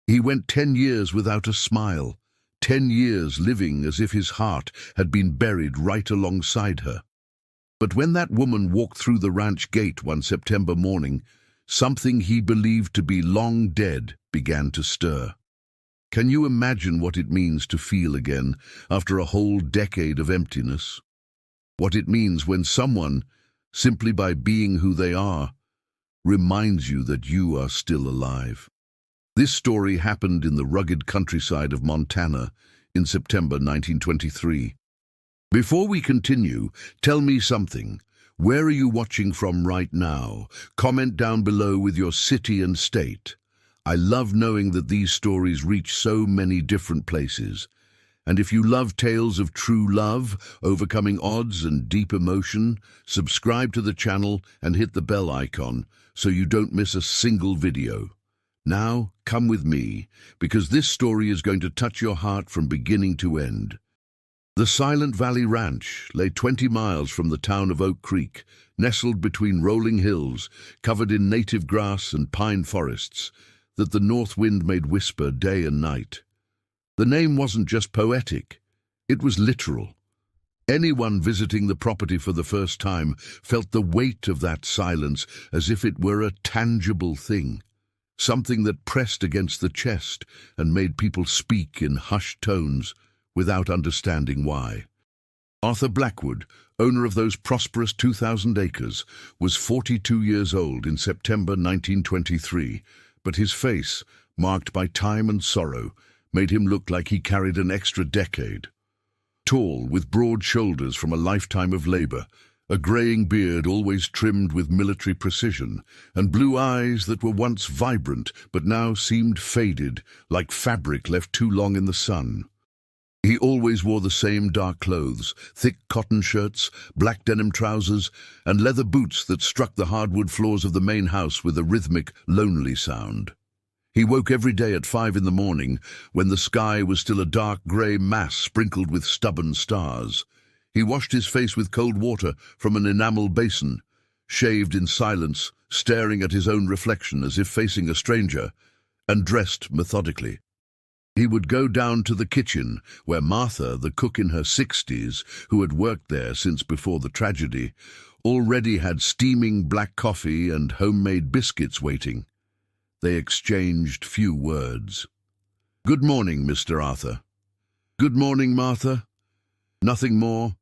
He went 10 years without a smile, 10 years living as if his heart had been buried right alongside her. But when that woman walked through the ranch gate one September morning, something he believed to be long dead began to stir. Can you imagine what it means to feel again after a whole decade of emptiness? What it means when someone, simply by being who they are, reminds you that you are still alive. This story happened in the rugged countryside of Montana in September 1923. Before we continue, tell me something. Where are you watching from right now? Comment down below with your city and state. I love knowing that these stories reach so many different places. And if you love tales of true love, overcoming odds and deep emotion, subscribe to the channel and hit the bell icon so you don't miss a single video. Now, come with me, because this story is going to touch your heart from beginning to end. The Silent Valley Ranch lay 20 miles from the town of Oak Creek, nestled between rolling hills, covered in native grass and pine forests, that the north wind made whisper day and night. The name wasn't just poetic, it was literal. Anyone visiting the property for the first time felt the weight of that silence as if it were a tangible thing, something that pressed against the chest and made people speak in hushed tones without understanding why. Arthur Blackwood, owner of those prosperous 2,000 acres, was 42 years old in September 1923, but his face, marked by time and sorrow, made him look like he carried an extra decade. Tall, with broad shoulders from a lifetime of labor, a graying beard always trimmed with military precision, and blue eyes that were once vibrant but now seemed faded, like fabric left too long in the sun. He always wore the same dark clothes, thick cotton shirts, black denim trousers, and leather boots that struck the hardwood floors of the main house with a rhythmic, lonely sound. He woke every day at 5 in the morning, when the sky was still a dark grey mass sprinkled with stubborn stars. He washed his face with cold water from an enamel basin, shaved in silence, staring at his own reflection as if facing a stranger, and dressed methodically. He would go down to the kitchen, where Martha, the cook in her 60s, who had worked there since before the tragedy, already had steaming black coffee and homemade biscuits waiting. They exchanged few words. "Good morning, Mr. Arthur." "Good morning, Martha." Nothing more.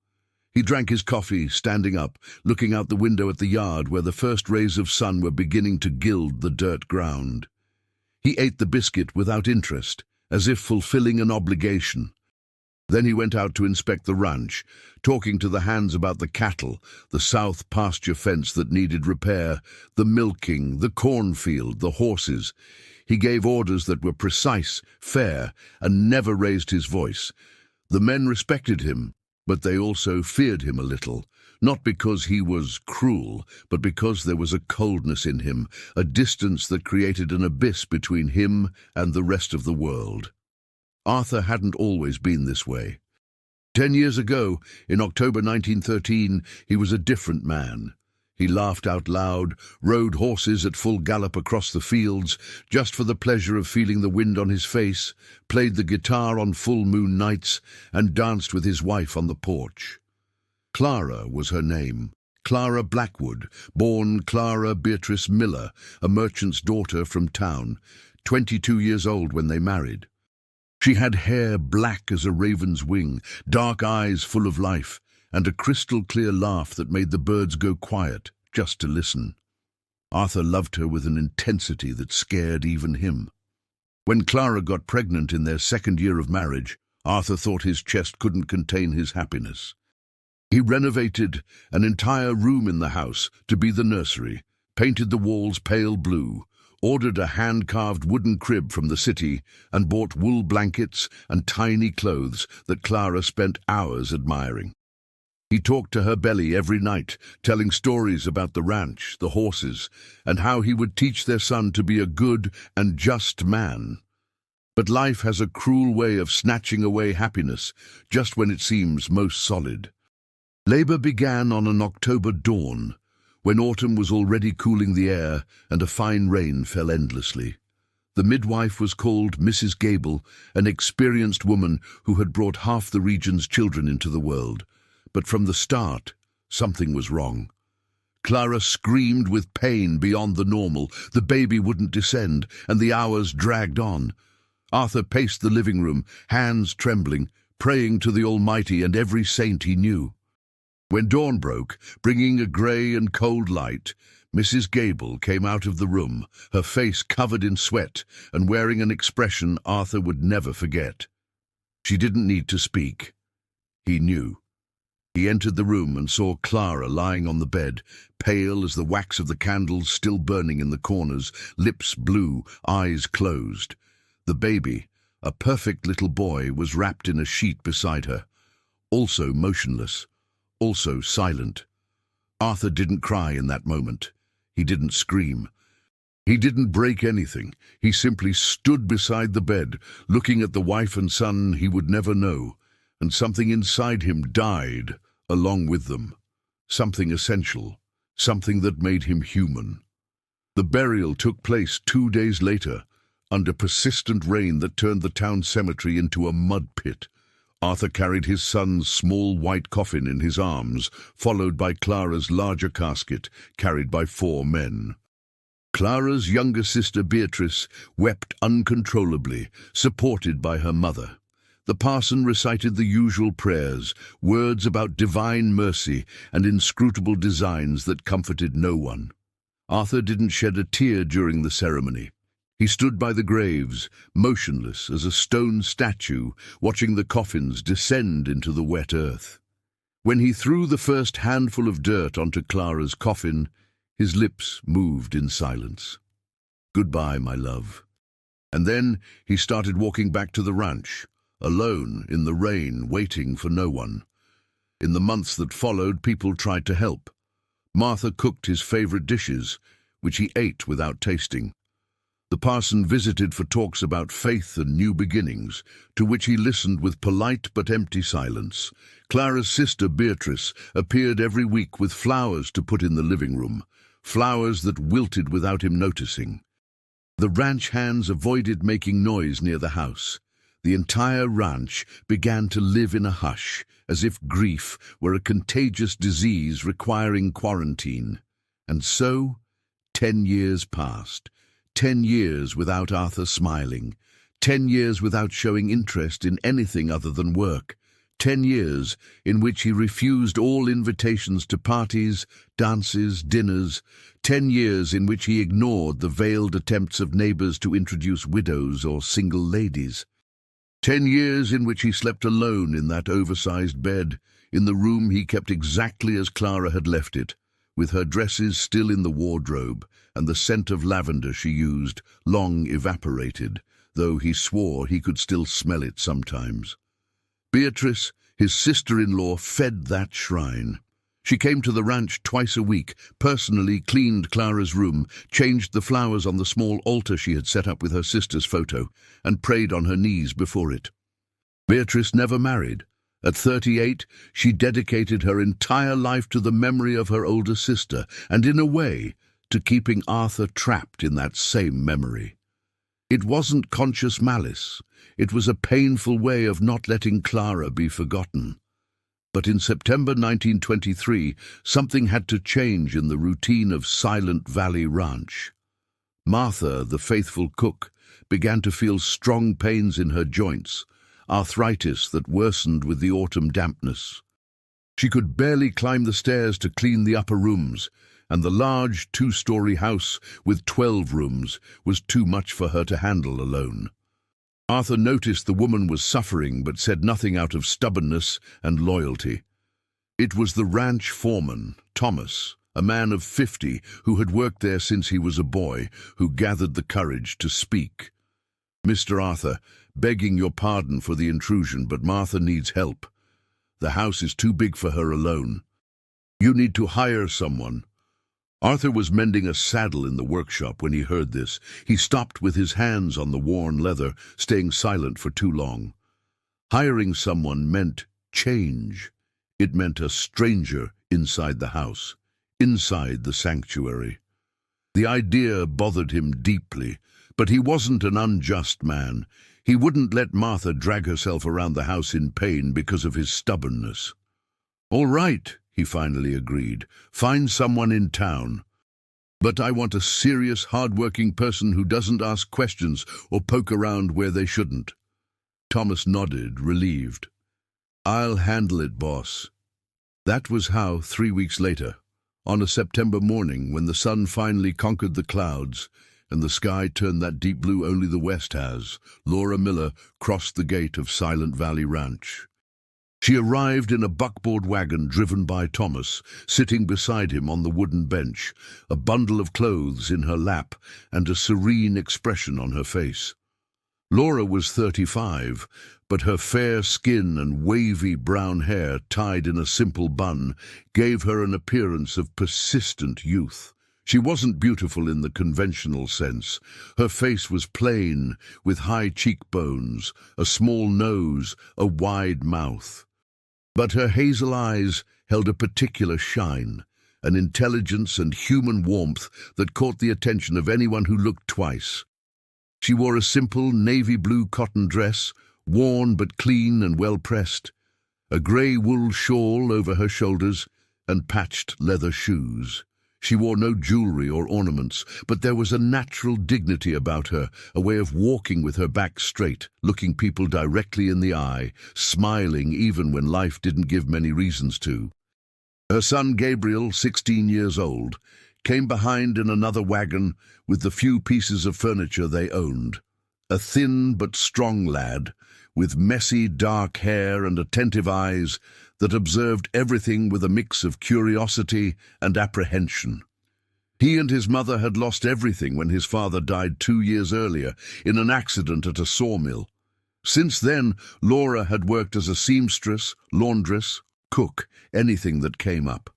He drank his coffee, standing up, looking out the window at the yard where the first rays of sun were beginning to gild the dirt ground. He ate the biscuit without interest, as if fulfilling an obligation. Then he went out to inspect the ranch, talking to the hands about the cattle, the south pasture fence that needed repair, the milking, the cornfield, the horses. He gave orders that were precise, fair, and never raised his voice. The men respected him, but they also feared him a little, not because he was cruel, but because there was a coldness in him, a distance that created an abyss between him and the rest of the world. Arthur hadn't always been this way. 10 years ago, in October 1913, he was a different man. He laughed out loud, rode horses at full gallop across the fields, just for the pleasure of feeling the wind on his face, played the guitar on full moon nights, and danced with his wife on the porch. Clara was her name. Clara Blackwood, born Clara Beatrice Miller, a merchant's daughter from town, 22 years old when they married. She had hair black as a raven's wing, dark eyes full of life, and a crystal-clear laugh that made the birds go quiet, just to listen. Arthur loved her with an intensity that scared even him. When Clara got pregnant in their second year of marriage, Arthur thought his chest couldn't contain his happiness. He renovated an entire room in the house to be the nursery, painted the walls pale blue, ordered a hand-carved wooden crib from the city, and bought wool blankets and tiny clothes that Clara spent hours admiring. He talked to her belly every night, telling stories about the ranch, the horses, and how he would teach their son to be a good and just man. But life has a cruel way of snatching away happiness just when it seems most solid. Labor began on an October dawn, when autumn was already cooling the air and a fine rain fell endlessly. The midwife was called Mrs. Gable, an experienced woman who had brought half the region's children into the world. But from the start, something was wrong. Clara screamed with pain beyond the normal. The baby wouldn't descend, and the hours dragged on. Arthur paced the living room, hands trembling, praying to the Almighty and every saint he knew. When dawn broke, bringing a grey and cold light, Mrs. Gable came out of the room, her face covered in sweat and wearing an expression Arthur would never forget. She didn't need to speak. He knew. He entered the room and saw Clara lying on the bed, pale as the wax of the candles still burning in the corners, lips blue, eyes closed. The baby, a perfect little boy, was wrapped in a sheet beside her, also motionless, also silent. Arthur didn't cry in that moment. He didn't scream. He didn't break anything. He simply stood beside the bed, looking at the wife and son he would never know, and something inside him died along with them. Something essential, something that made him human. The burial took place 2 days later, under persistent rain that turned the town cemetery into a mud pit. Arthur carried his son's small white coffin in his arms, followed by Clara's larger casket, carried by 4 men. Clara's younger sister Beatrice wept uncontrollably, supported by her mother. The parson recited the usual prayers, words about divine mercy and inscrutable designs that comforted no one. Arthur didn't shed a tear during the ceremony. He stood by the graves, motionless as a stone statue, watching the coffins descend into the wet earth. When he threw the first handful of dirt onto Clara's coffin, his lips moved in silence. "Goodbye, my love." And then he started walking back to the ranch, alone in the rain, waiting for no one. In the months that followed, people tried to help. Martha cooked his favorite dishes, which he ate without tasting. The parson visited for talks about faith and new beginnings, to which he listened with polite but empty silence. Clara's sister Beatrice appeared every week with flowers to put in the living room, flowers that wilted without him noticing. The ranch hands avoided making noise near the house. The entire ranch began to live in a hush, as if grief were a contagious disease requiring quarantine. And so, 10 years passed. 10 years without Arthur smiling. 10 years without showing interest in anything other than work. 10 years in which he refused all invitations to parties, dances, dinners. 10 years in which he ignored the veiled attempts of neighbors to introduce widows or single ladies. 10 years in which he slept alone in that oversized bed, in the room he kept exactly as Clara had left it, with her dresses still in the wardrobe, and the scent of lavender she used long evaporated, though he swore he could still smell it sometimes. Beatrice, his sister-in-law, fed that shrine. She came to the ranch twice a week, personally cleaned Clara's room, changed the flowers on the small altar she had set up with her sister's photo, and prayed on her knees before it. Beatrice never married. At 38, she dedicated her entire life to the memory of her older sister, and in a way, to keeping Arthur trapped in that same memory. It wasn't conscious malice. It was a painful way of not letting Clara be forgotten. But in September 1923, something had to change in the routine of Silent Valley Ranch. Martha, the faithful cook, began to feel strong pains in her joints, arthritis that worsened with the autumn dampness. She could barely climb the stairs to clean the upper rooms, and the large 2-story house with 12 rooms was too much for her to handle alone. Arthur noticed the woman was suffering but said nothing out of stubbornness and loyalty. It was the ranch foreman, Thomas, a man of 50 who had worked there since he was a boy, who gathered the courage to speak. "Mr. Arthur, begging your pardon for the intrusion, but Martha needs help. The house is too big for her alone. You need to hire someone." Arthur was mending a saddle in the workshop when he heard this. He stopped with his hands on the worn leather, staying silent for too long. Hiring someone meant change. It meant a stranger inside the house, inside the sanctuary. The idea bothered him deeply, But he wasn't an unjust man. He wouldn't let Martha drag herself around the house in pain because of his stubbornness. "All right," he finally agreed. "Find someone in town. But I want a serious, hard-working person who doesn't ask questions or poke around where they shouldn't." Thomas nodded, relieved. "I'll handle it, boss." That was how, 3 weeks later, on a September morning when the sun finally conquered the clouds and the sky turned that deep blue only the West has, Laura Miller crossed the gate of Silent Valley Ranch. She arrived in a buckboard wagon driven by Thomas, sitting beside him on the wooden bench, a bundle of clothes in her lap and a serene expression on her face. Laura was 35, but her fair skin and wavy brown hair tied in a simple bun gave her an appearance of persistent youth. She wasn't beautiful in the conventional sense. Her face was plain, with high cheekbones, a small nose, a wide mouth. But her hazel eyes held a particular shine, an intelligence and human warmth that caught the attention of anyone who looked twice. She wore a simple navy blue cotton dress, worn but clean and well-pressed, a grey wool shawl over her shoulders, and patched leather shoes. She wore no jewelry or ornaments, but there was a natural dignity about her, a way of walking with her back straight, looking people directly in the eye, smiling even when life didn't give many reasons to. Her son Gabriel, 16 years old, came behind in another wagon with the few pieces of furniture they owned. A thin but strong lad, with messy dark hair and attentive eyes that observed everything with a mix of curiosity and apprehension. He and his mother had lost everything when his father died 2 years earlier in an accident at a sawmill. Since then, Laura had worked as a seamstress, laundress, cook, anything that came up.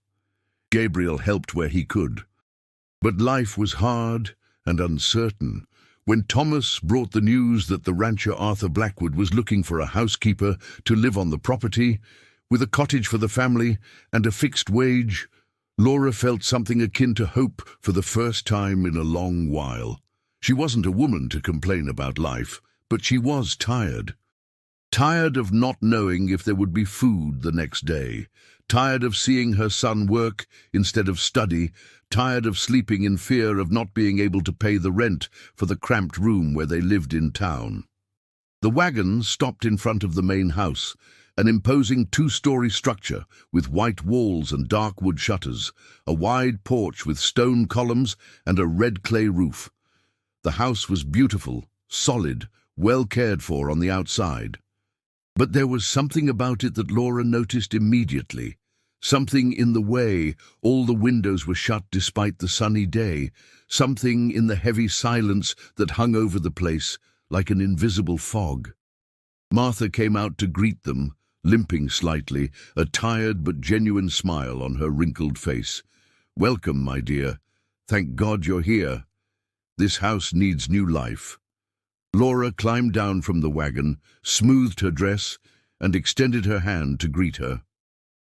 Gabriel helped where he could. But life was hard and uncertain when Thomas brought the news that the rancher Arthur Blackwood was looking for a housekeeper to live on the property, with a cottage for the family and a fixed wage. Laura felt something akin to hope for the first time in a long while. She wasn't a woman to complain about life, but she was tired. Tired of not knowing if there would be food the next day, tired of seeing her son work instead of study, tired of sleeping in fear of not being able to pay the rent for the cramped room where they lived in town. The wagon stopped in front of the main house, an imposing 2-story structure with white walls and dark wood shutters, a wide porch with stone columns and a red clay roof. The house was beautiful, solid, well cared for on the outside. But there was something about it that Laura noticed immediately. Something in the way all the windows were shut despite the sunny day. Something in the heavy silence that hung over the place like an invisible fog. Martha came out to greet them, limping slightly, a tired but genuine smile on her wrinkled face. "Welcome, my dear. Thank God you're here. This house needs new life." Laura climbed down from the wagon, smoothed her dress, and extended her hand to greet her.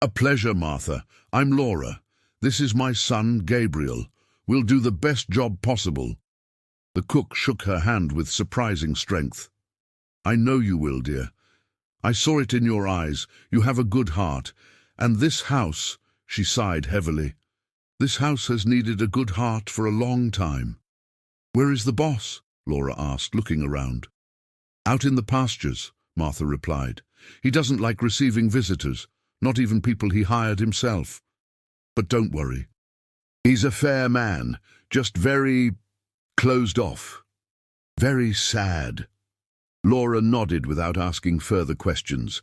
"A pleasure, Martha. I'm Laura. This is my son, Gabriel. We'll do the best job possible." The cook shook her hand with surprising strength. "I know you will, dear. I saw it in your eyes. You have a good heart. And this house," she sighed heavily, "this house has needed a good heart for a long time." "Where is the boss?" Laura asked, looking around. "Out in the pastures," Martha replied. "He doesn't like receiving visitors, not even people he hired himself. But don't worry. He's a fair man, just very closed off. Very sad." Laura nodded without asking further questions.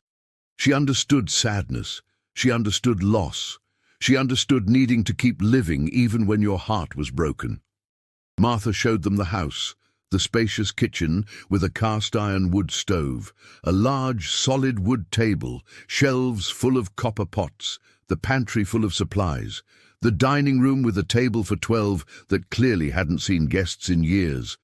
She understood sadness. She understood loss. She understood needing to keep living even when your heart was broken. Martha showed them the house, the spacious kitchen with a cast-iron wood stove, a large solid wood table, shelves full of copper pots, the pantry full of supplies, the dining room with a table for 12 that clearly hadn't seen guests in years,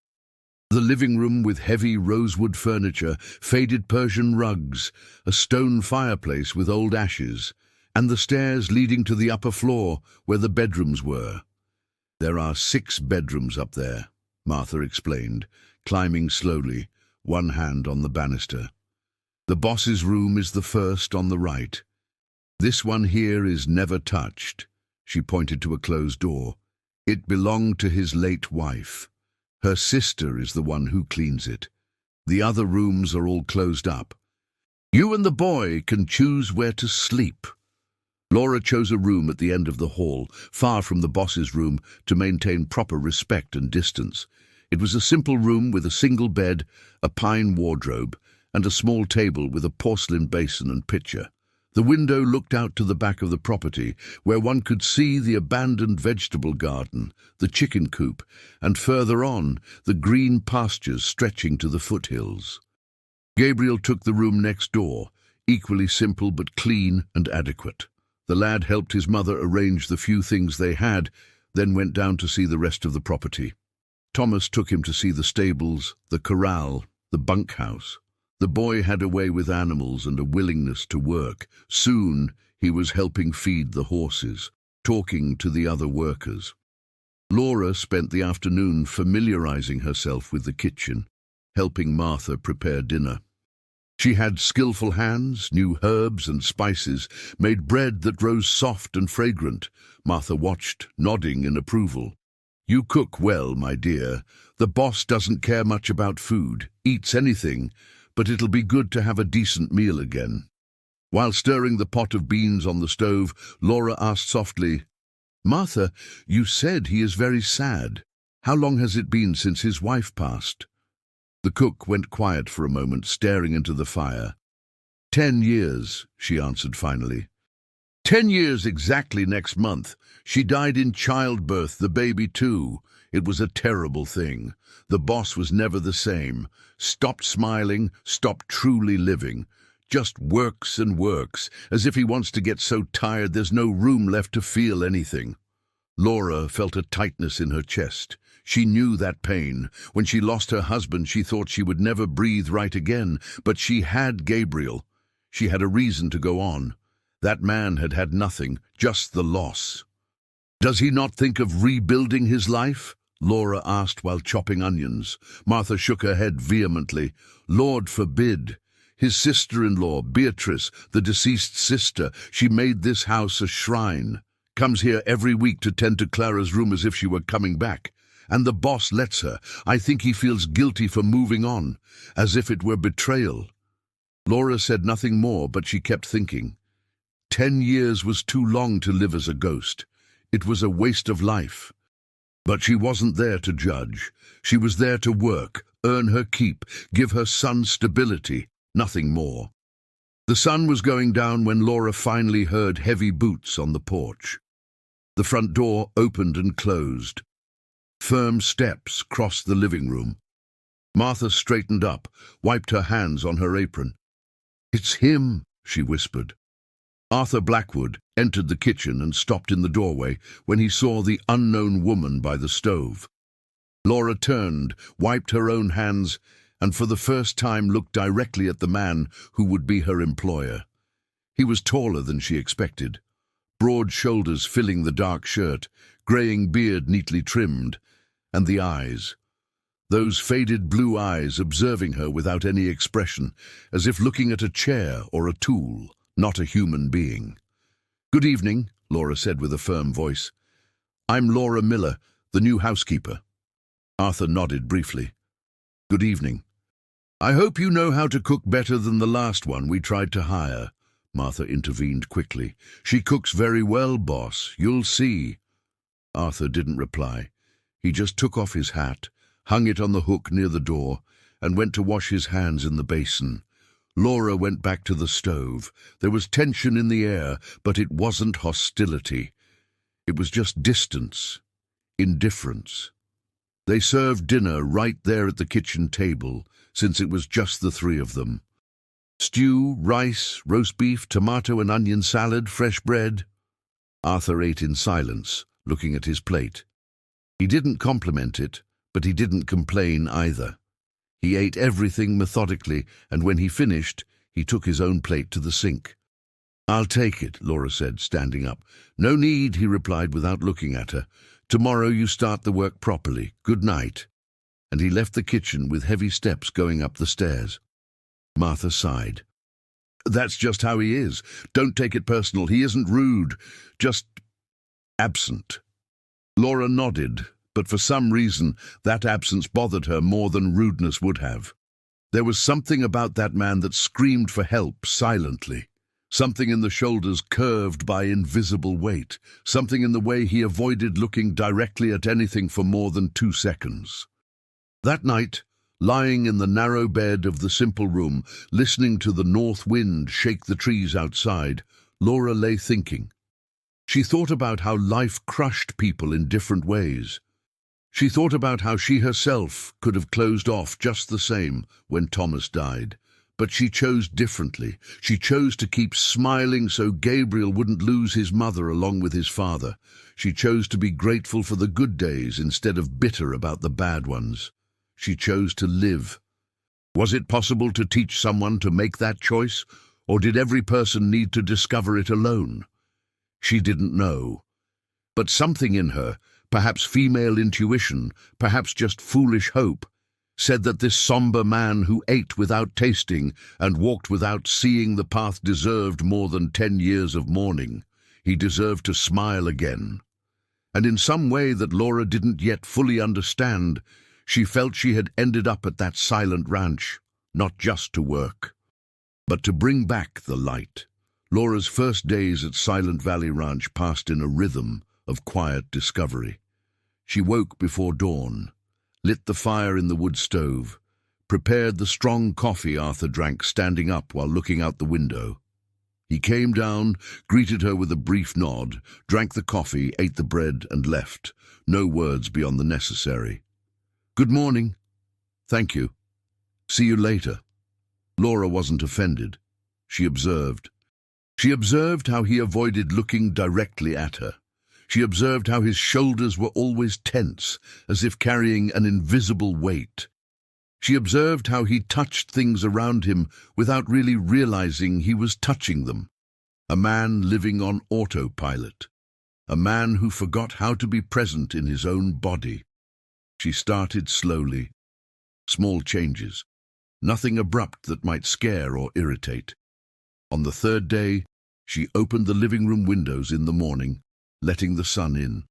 the living room with heavy rosewood furniture, faded Persian rugs, a stone fireplace with old ashes, and the stairs leading to the upper floor where the bedrooms were. There are 6 bedrooms up there. Martha explained, climbing slowly, one hand on the banister. "The boss's room is the first on the right. This one here is never touched." She pointed to a closed door. "It belonged to his late wife. Her sister is the one who cleans it. The other rooms are all closed up. You and the boy can choose where to sleep." Laura chose a room at the end of the hall, far from the boss's room, to maintain proper respect and distance. It was a simple room with a single bed, a pine wardrobe, and a small table with a porcelain basin and pitcher. The window looked out to the back of the property, where one could see the abandoned vegetable garden, the chicken coop, and further on, the green pastures stretching to the foothills. Gabriel took the room next door, equally simple but clean and adequate. The lad helped his mother arrange the few things they had, then went down to see the rest of the property. Thomas took him to see the stables, the corral, the bunkhouse. The boy had a way with animals and a willingness to work. Soon he was helping feed the horses, talking to the other workers. Laura spent the afternoon familiarizing herself with the kitchen, helping Martha prepare dinner. She had skillful hands, knew herbs and spices, made bread that rose soft and fragrant. Martha watched, nodding in approval. "You cook well, my dear. The boss doesn't care much about food, eats anything, but it'll be good to have a decent meal again." While stirring the pot of beans on the stove, Laura asked softly, "Martha, you said he is very sad. How long has it been since his wife passed?" The cook went quiet for a moment, staring into the fire. 10 years, she answered finally. 10 years exactly next month. She died in childbirth, the baby too. It was a terrible thing. The boss was never the same. Stopped smiling, stopped truly living. Just works and works, as if he wants to get so tired there's no room left to feel anything. Laura felt a tightness in her chest. She knew that pain. When she lost her husband, she thought she would never breathe right again, but she had Gabriel. She had a reason to go on. That man had had nothing, just the loss. "Does he not think of rebuilding his life?" Laura asked while chopping onions. Martha shook her head vehemently. "Lord forbid. His sister-in-law, Beatrice, the deceased sister, she made this house a shrine. Comes here every week to tend to Clara's room as if she were coming back. And the boss lets her. I think he feels guilty for moving on, as if it were betrayal." Laura said nothing more, but she kept thinking. 10 years was too long to live as a ghost. It was a waste of life. But she wasn't there to judge. She was there to work, earn her keep, give her son stability, nothing more. The sun was going down when Laura finally heard heavy boots on the porch. The front door opened and closed. Firm steps crossed the living room. Martha straightened up, wiped her hands on her apron. "It's him," she whispered. Arthur Blackwood entered the kitchen and stopped in the doorway when he saw the unknown woman by the stove. Laura turned, wiped her own hands, and for the first time looked directly at the man who would be her employer. He was taller than she expected, broad shoulders filling the dark shirt, greying beard neatly trimmed, and the eyes. Those faded blue eyes observing her without any expression, as if looking at a chair or a tool, not a human being. "Good evening," Laura said with a firm voice. "I'm Laura Miller, the new housekeeper." Arthur nodded briefly. "Good evening. I hope you know how to cook better than the last one we tried to hire." Martha intervened quickly. "She cooks very well, boss. You'll see." Arthur didn't reply. He just took off his hat, hung it on the hook near the door, and went to wash his hands in the basin. Laura went back to the stove. There was tension in the air, but it wasn't hostility. It was just distance, indifference. They served dinner right there at the kitchen table, since it was just the three of them. Stew, rice, roast beef, tomato and onion salad, fresh bread. Arthur ate in silence, looking at his plate. He didn't compliment it, but he didn't complain either. He ate everything methodically, and when he finished, he took his own plate to the sink. "I'll take it," Laura said, standing up. "No need," he replied without looking at her. "Tomorrow you start the work properly. Good night." and he left the kitchen with heavy steps going up the stairs. Martha sighed. "That's just how he is. Don't take it personal. He isn't rude, just absent." Laura nodded, but for some reason that absence bothered her more than rudeness would have. There was something about that man that screamed for help silently. Something in the shoulders curved by invisible weight. Something in the way he avoided looking directly at anything for more than 2 seconds. That night, lying in the narrow bed of the simple room, listening to the north wind shake the trees outside, Laura lay thinking. She thought about how life crushed people in different ways. She thought about how she herself could have closed off just the same when Thomas died. But she chose differently. She chose to keep smiling so Gabriel wouldn't lose his mother along with his father. She chose to be grateful for the good days instead of bitter about the bad ones. She chose to live. Was it possible to teach someone to make that choice, or did every person need to discover it alone? She didn't know. But something in her, perhaps female intuition, perhaps just foolish hope, said that this somber man who ate without tasting and walked without seeing the path deserved more than 10 years of mourning. He deserved to smile again. And in some way that Laura didn't yet fully understand, she felt she had ended up at that silent ranch, not just to work, but to bring back the light. Laura's first days at Silent Valley Ranch passed in a rhythm of quiet discovery. She woke before dawn, lit the fire in the wood stove, prepared the strong coffee Arthur drank standing up while looking out the window. He came down, greeted her with a brief nod, drank the coffee, ate the bread, and left, no words beyond the necessary. "Good morning." "Thank you. See you later." Laura wasn't offended. She observed. She observed how he avoided looking directly at her. She observed how his shoulders were always tense, as if carrying an invisible weight. She observed how he touched things around him without really realizing he was touching them. A man living on autopilot. A man who forgot how to be present in his own body. She started slowly. Small changes. Nothing abrupt that might scare or irritate. On the 3rd day, she opened the living room windows in the morning, letting the sun in.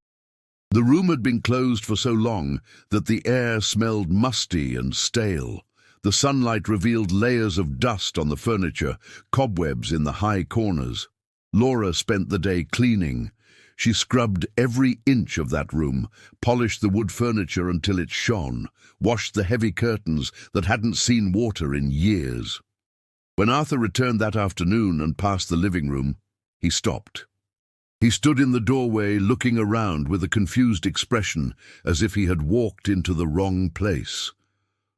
The room had been closed for so long that the air smelled musty and stale. The sunlight revealed layers of dust on the furniture, cobwebs in the high corners. Laura spent the day cleaning. She scrubbed every inch of that room, polished the wood furniture until it shone, washed the heavy curtains that hadn't seen water in years. When Arthur returned that afternoon and passed the living room, he stopped. He stood in the doorway looking around with a confused expression, as if he had walked into the wrong place.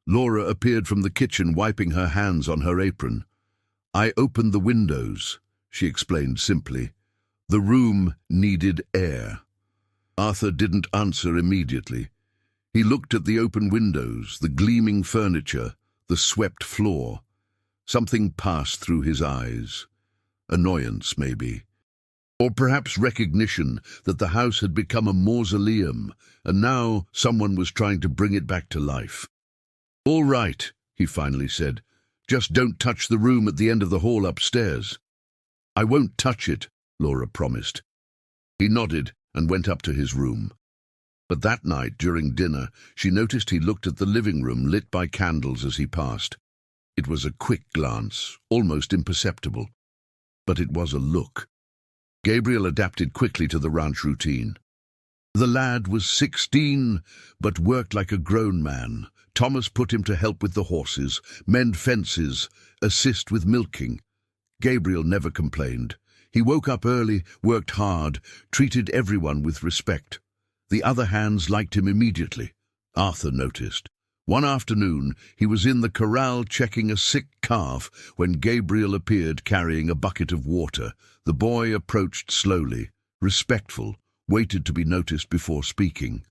Laura appeared from the kitchen, wiping her hands on her apron. "I opened the windows," she explained simply. "The room needed air." Arthur didn't answer immediately. He looked at the open windows, the gleaming furniture, the swept floor. Something passed through his eyes. Annoyance, maybe. Or perhaps recognition that the house had become a mausoleum, and now someone was trying to bring it back to life. "All right," he finally said. "Just don't touch the room at the end of the hall upstairs." "I won't touch it," Laura promised. He nodded and went up to his room. But that night, during dinner, she noticed he looked at the living room lit by candles as he passed. It was a quick glance, almost imperceptible. But it was a look. Gabriel adapted quickly to the ranch routine. The lad was 16, but worked like a grown man. Thomas put him to help with the horses, mend fences, assist with milking. Gabriel never complained. He woke up early, worked hard, treated everyone with respect. The other hands liked him immediately. Arthur noticed. One afternoon, he was in the corral checking a sick calf when Gabriel appeared carrying a bucket of water. The boy approached slowly, respectful, waited to be noticed before speaking.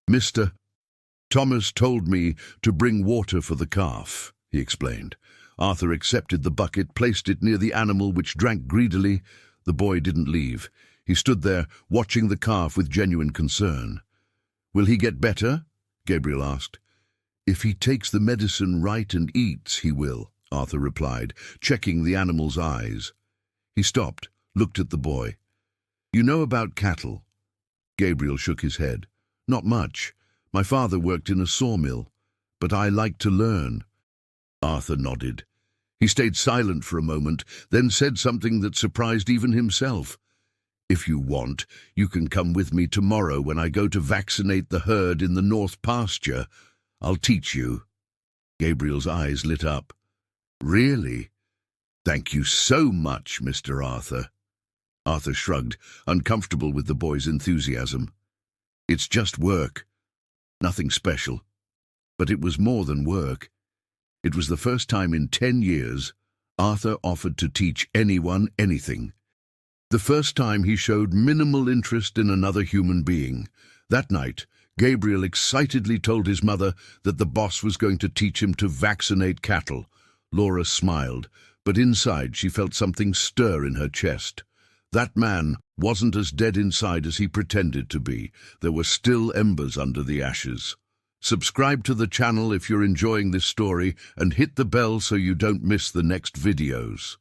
"Mr. Thomas told me to bring water for the calf," he explained. Arthur accepted the bucket, placed it near the animal, which drank greedily. The boy didn't leave. He stood there, watching the calf with genuine concern. "Will he get better?" Gabriel asked. "If he takes the medicine right and eats, he will," Arthur replied, checking the animal's eyes. He stopped, looked at the boy. "You know about cattle?" Gabriel shook his head. "Not much. My father worked in a sawmill, but I like to learn." Arthur nodded. He stayed silent for a moment, then said something that surprised even himself. "If you want, you can come with me tomorrow when I go to vaccinate the herd in the north pasture. I'll teach you." Gabriel's eyes lit up. "Really? Thank you so much, Mr. Arthur." Arthur shrugged, uncomfortable with the boy's enthusiasm. "It's just work. Nothing special." But it was more than work. It was the first time in 10 years Arthur offered to teach anyone anything. The first time he showed minimal interest in another human being. That night, Gabriel excitedly told his mother that the boss was going to teach him to vaccinate cattle. Laura smiled, but inside she felt something stir in her chest. That man wasn't as dead inside as he pretended to be. There were still embers under the ashes. Subscribe to the channel if you're enjoying this story, and hit the bell so you don't miss the next videos.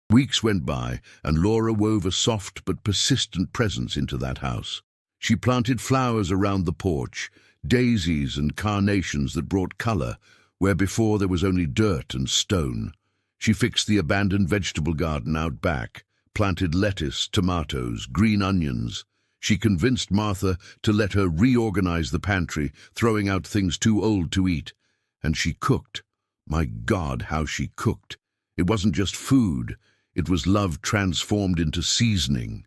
Weeks went by, and Laura wove a soft but persistent presence into that house. She planted flowers around the porch, daisies and carnations that brought color, where before there was only dirt and stone. She fixed the abandoned vegetable garden out back, planted lettuce, tomatoes, green onions. She convinced Martha to let her reorganize the pantry, throwing out things too old to eat. And she cooked. My God, how she cooked. It wasn't just food. It was love transformed into seasoning.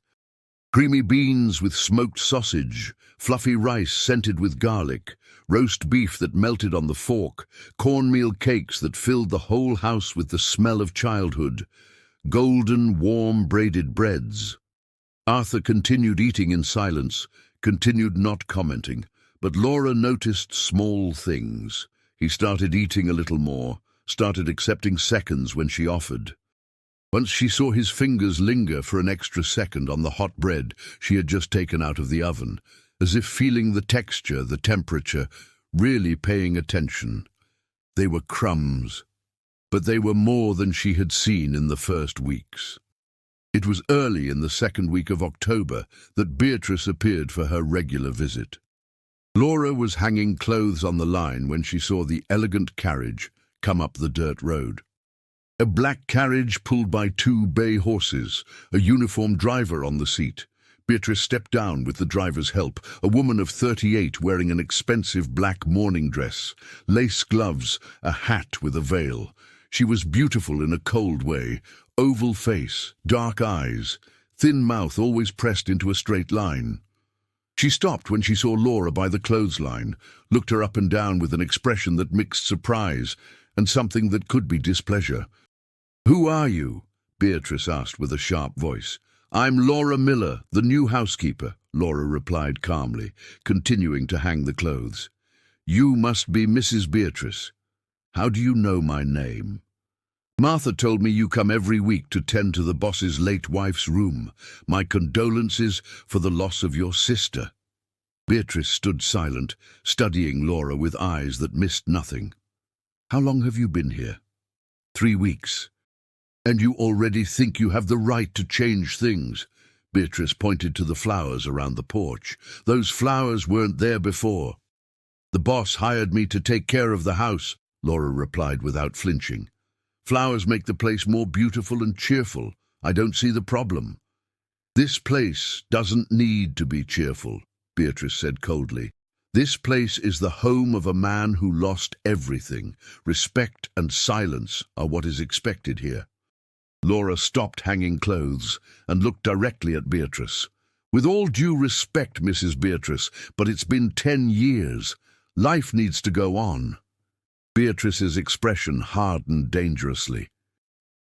Creamy beans with smoked sausage, fluffy rice scented with garlic, roast beef that melted on the fork, cornmeal cakes that filled the whole house with the smell of childhood, golden, warm, braided breads. Arthur continued eating in silence, continued not commenting, but Laura noticed small things. He started eating a little more, started accepting seconds when she offered. Once she saw his fingers linger for an extra second on the hot bread she had just taken out of the oven, as if feeling the texture, the temperature, really paying attention. They were crumbs, but they were more than she had seen in the first weeks. It was early in the second week of October that Beatrice appeared for her regular visit. Laura was hanging clothes on the line when she saw the elegant carriage come up the dirt road. A black carriage pulled by 2 bay horses, a uniformed driver on the seat. Beatrice stepped down with the driver's help, a woman of 38 wearing an expensive black mourning dress, lace gloves, a hat with a veil. She was beautiful in a cold way, oval face, dark eyes, thin mouth always pressed into a straight line. She stopped when she saw Laura by the clothesline, looked her up and down with an expression that mixed surprise and something that could be displeasure. "Who are you?" Beatrice asked with a sharp voice. "I'm Laura Miller, the new housekeeper," Laura replied calmly, continuing to hang the clothes. "You must be Mrs. Beatrice. How do you know my name?" "Martha told me you come every week to tend to the boss's late wife's room. My condolences for the loss of your sister." Beatrice stood silent, studying Laura with eyes that missed nothing. "How long have you been here?" 3 weeks. "And you already think you have the right to change things?" Beatrice pointed to the flowers around the porch. "Those flowers weren't there before." "The boss hired me to take care of the house," Laura replied without flinching. "Flowers make the place more beautiful and cheerful. I don't see the problem." "This place doesn't need to be cheerful," Beatrice said coldly. "This place is the home of a man who lost everything. Respect and silence are what is expected here." Laura stopped hanging clothes and looked directly at Beatrice. "With all due respect, Mrs. Beatrice, but it's been 10 years. Life needs to go on." Beatrice's expression hardened dangerously.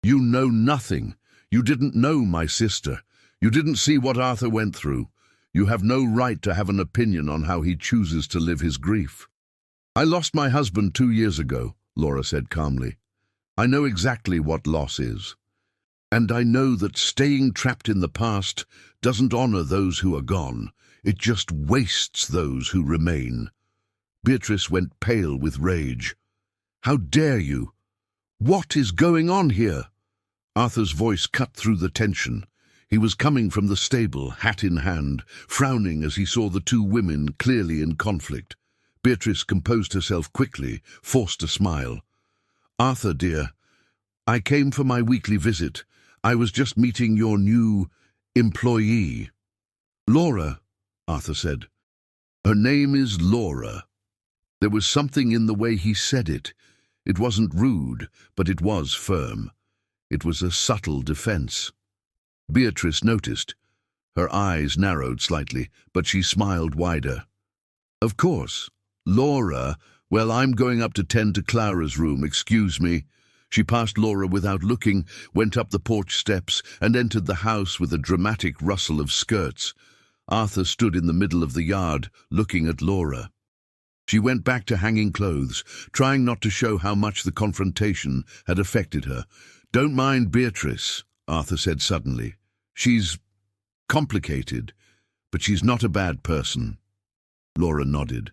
"You know nothing. You didn't know my sister. You didn't see what Arthur went through. You have no right to have an opinion on how he chooses to live his grief." "I lost my husband 2 years ago," Laura said calmly. "I know exactly what loss is. And I know that staying trapped in the past doesn't honor those who are gone. It just wastes those who remain." Beatrice went pale with rage. "How dare you? What is going on here?" Arthur's voice cut through the tension. He was coming from the stable, hat in hand, frowning as he saw the two women clearly in conflict. Beatrice composed herself quickly, forced a smile. "Arthur, dear, I came for my weekly visit. I was just meeting your new employee." "Laura," Arthur said. "Her name is Laura." There was something in the way he said it. It wasn't rude, but it was firm. It was a subtle defense. Beatrice noticed. Her eyes narrowed slightly, but she smiled wider. "Of course. Laura, well, I'm going up to tend to Clara's room, excuse me." She passed Laura without looking, went up the porch steps, and entered the house with a dramatic rustle of skirts. Arthur stood in the middle of the yard, looking at Laura. She went back to hanging clothes, trying not to show how much the confrontation had affected her. "Don't mind Beatrice," Arthur said suddenly. "She's complicated, but she's not a bad person." Laura nodded.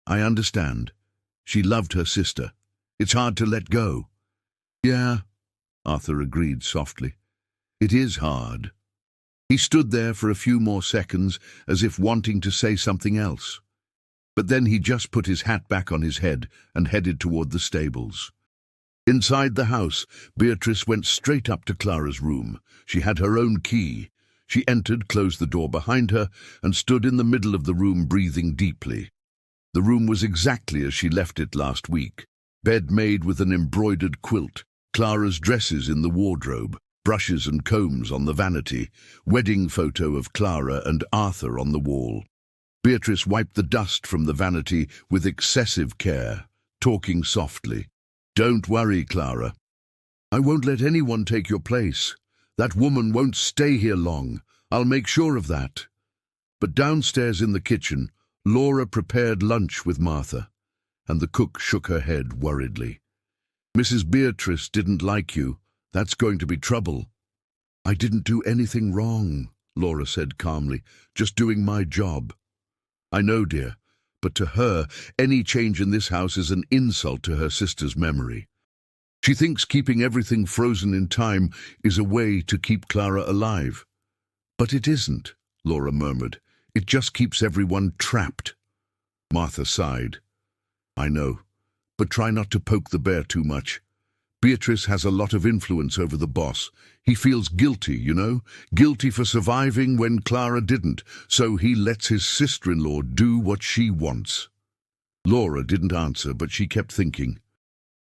"I understand. She loved her sister. It's hard to let go." "Yeah," Arthur agreed softly. "It is hard." He stood there for a few more seconds, as if wanting to say something else. But then he just put his hat back on his head and headed toward the stables. Inside the house, Beatrice went straight up to Clara's room. She had her own key. She entered, closed the door behind her, and stood in the middle of the room breathing deeply. The room was exactly as she left it last week. Bed made with an embroidered quilt, Clara's dresses in the wardrobe, brushes and combs on the vanity, wedding photo of Clara and Arthur on the wall. Beatrice wiped the dust from the vanity with excessive care, talking softly. "Don't worry, Clara. I won't let anyone take your place. That woman won't stay here long. I'll make sure of that." But downstairs in the kitchen, Laura prepared lunch with Martha, and the cook shook her head worriedly. "Mrs. Beatrice didn't like you. That's going to be trouble." "I didn't do anything wrong," Laura said calmly, "just doing my job." "I know, dear, but to her, any change in this house is an insult to her sister's memory. She thinks keeping everything frozen in time is a way to keep Clara alive." "But it isn't," Laura murmured. "It just keeps everyone trapped." Martha sighed. "I know, but try not to poke the bear too much. Beatrice has a lot of influence over the boss. He feels guilty, guilty for surviving when Clara didn't, so he lets his sister-in-law do what she wants." Laura didn't answer, but she kept thinking.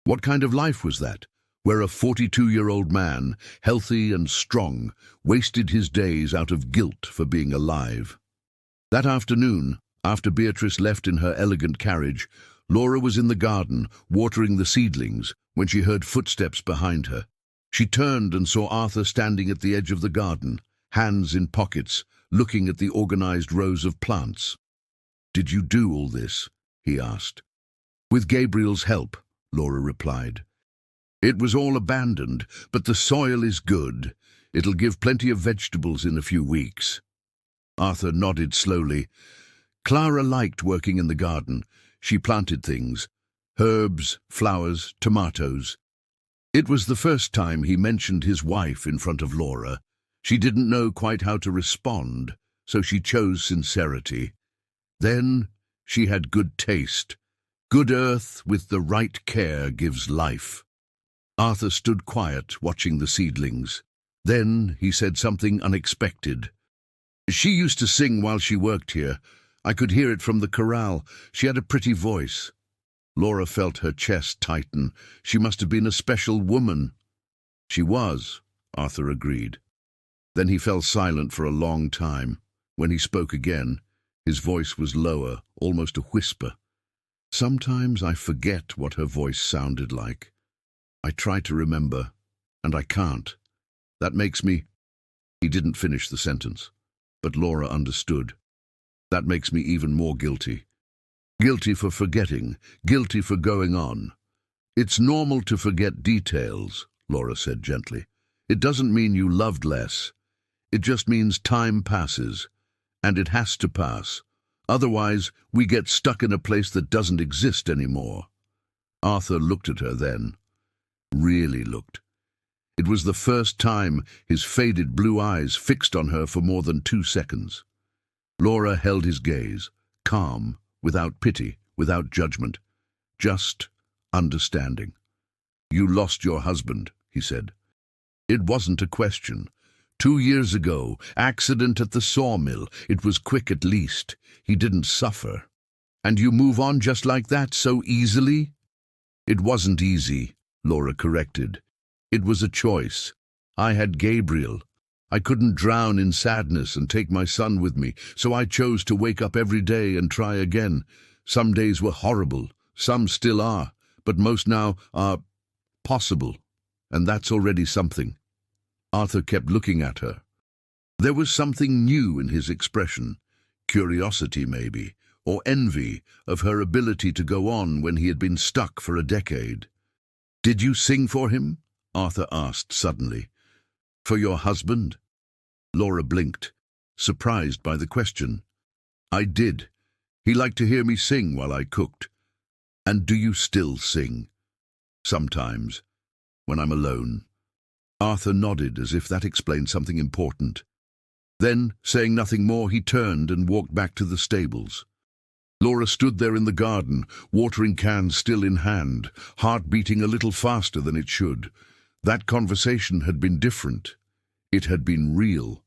What kind of life was that, where a 42-year-old man, healthy and strong, wasted his days out of guilt for being alive? That afternoon, after Beatrice left in her elegant carriage, Laura was in the garden, watering the seedlings, when she heard footsteps behind her. She turned and saw Arthur standing at the edge of the garden, hands in pockets, looking at the organized rows of plants. "Did you do all this?" he asked. "With Gabriel's help," Laura replied. "It was all abandoned, but the soil is good. It'll give plenty of vegetables in a few weeks." Arthur nodded slowly. Clara liked working in the garden. She planted things, herbs, flowers, tomatoes. It was the first time he mentioned his wife in front of Laura. She didn't know quite how to respond, so she chose sincerity. Then she had good taste. Good earth with the right care gives life. Arthur stood quiet, watching the seedlings. Then he said something unexpected. "She used to sing while she worked here. I could hear it from the corral. She had a pretty voice." Laura felt her chest tighten. She must have been a special woman. "She was," Arthur agreed. Then he fell silent for a long time. When he spoke again, his voice was lower, almost a whisper. "Sometimes I forget what her voice sounded like. I try to remember, and I can't. That makes me—" He didn't finish the sentence, but Laura understood. "That makes me even more guilty. Guilty for forgetting, guilty for going on." "It's normal to forget details," Laura said gently. "It doesn't mean you loved less. It just means time passes, and it has to pass. Otherwise, we get stuck in a place that doesn't exist anymore." Arthur looked at her then. Really looked. It was the first time his faded blue eyes fixed on her for more than 2 seconds. Laura held his gaze, calm, without pity, without judgment, just understanding. "You lost your husband," he said. "It wasn't a question. 2 years ago, accident at the sawmill. It was quick at least. He didn't suffer. And you move on just like that, so easily?" "It wasn't easy," Laura corrected. "It was a choice. I had Gabriel. I couldn't drown in sadness and take my son with me, so I chose to wake up every day and try again. Some days were horrible, some still are, but most now are possible, and that's already something." Arthur kept looking at her. There was something new in his expression, curiosity maybe, or envy of her ability to go on when he had been stuck for a decade. "Did you sing for him?" Arthur asked suddenly. "For your husband?" Laura blinked, surprised by the question. "I did. He liked to hear me sing while I cooked." "And do you still sing?" "Sometimes, when I'm alone." Arthur nodded as if that explained something important. Then, saying nothing more, he turned and walked back to the stables. Laura stood there in the garden, watering can still in hand, heart beating a little faster than it should. That conversation had been different. It had been real.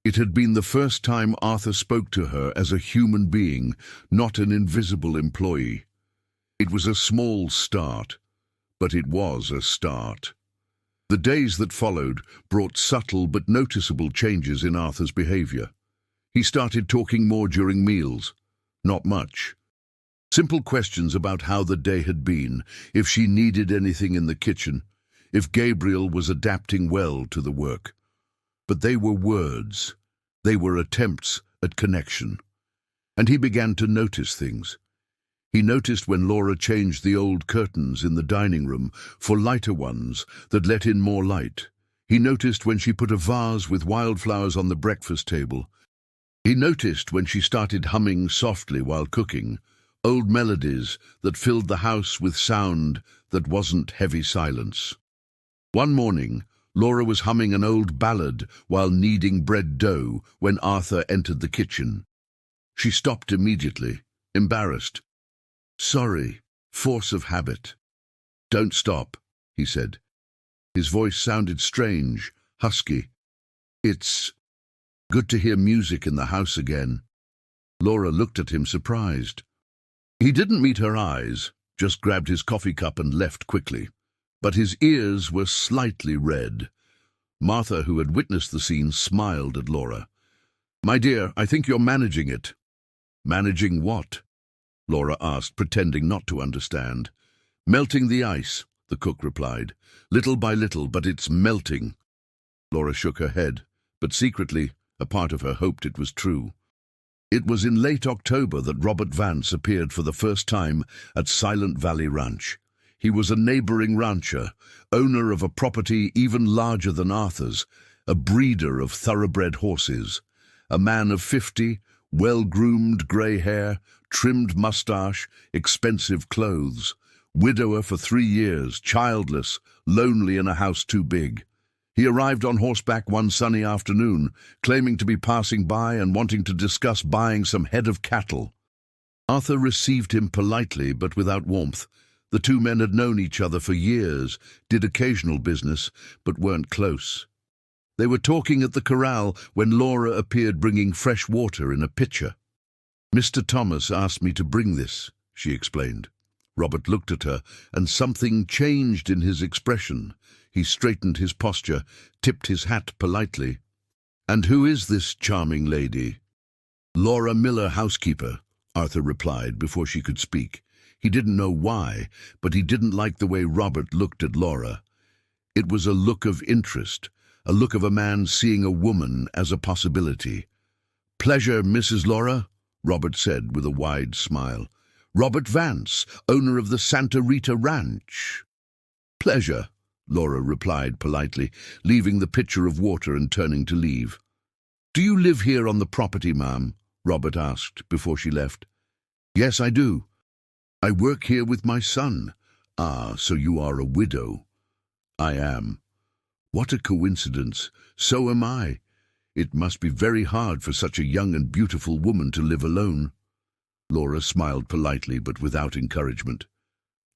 It had been the first time Arthur spoke to her as a human being, not an invisible employee. It was a small start, but it was a start. The days that followed brought subtle but noticeable changes in Arthur's behavior. He started talking more during meals. Not much. Simple questions about how the day had been, if she needed anything in the kitchen, if Gabriel was adapting well to the work. But they were words. They were attempts at connection. And he began to notice things. He noticed when Laura changed the old curtains in the dining room for lighter ones that let in more light. He noticed when she put a vase with wildflowers on the breakfast table. He noticed when she started humming softly while cooking, old melodies that filled the house with sound that wasn't heavy silence. One morning, Laura was humming an old ballad while kneading bread dough when Arthur entered the kitchen. She stopped immediately, embarrassed. "Sorry, force of habit." "Don't stop," he said. His voice sounded strange, husky. "It's good to hear music in the house again." Laura looked at him surprised. He didn't meet her eyes, just grabbed his coffee cup and left quickly. But his ears were slightly red. Martha, who had witnessed the scene, smiled at Laura. "My dear, I think you're managing it." "Managing what?" Laura asked, pretending not to understand. "Melting the ice," the cook replied. "Little by little, but it's melting." Laura shook her head, but secretly, a part of her hoped it was true. It was in late October that Robert Vance appeared for the first time at Silent Valley Ranch. He was a neighboring rancher, owner of a property even larger than Arthur's, a breeder of thoroughbred horses. A man of 50, well-groomed grey hair, trimmed mustache, expensive clothes. Widower for 3 years, childless, lonely in a house too big. He arrived on horseback one sunny afternoon, claiming to be passing by and wanting to discuss buying some head of cattle. Arthur received him politely but without warmth. The two men had known each other for years, did occasional business, but weren't close. They were talking at the corral when Laura appeared bringing fresh water in a pitcher. "Mr. Thomas asked me to bring this," she explained. Robert looked at her, and something changed in his expression. He straightened his posture, tipped his hat politely. "And who is this charming lady?" "Laura Miller, housekeeper," Arthur replied before she could speak. He didn't know why, but he didn't like the way Robert looked at Laura. It was a look of interest, a look of a man seeing a woman as a possibility. "Pleasure, Mrs. Laura," Robert said with a wide smile. "Robert Vance, owner of the Santa Rita Ranch." "Pleasure," Laura replied politely, leaving the pitcher of water and turning to leave. "Do you live here on the property, ma'am?" Robert asked before she left. Yes, I do. I work here with my son. Ah, so you are a widow. I am. What a coincidence. So am I. It must be very hard for such a young and beautiful woman to live alone. Laura smiled politely but without encouragement.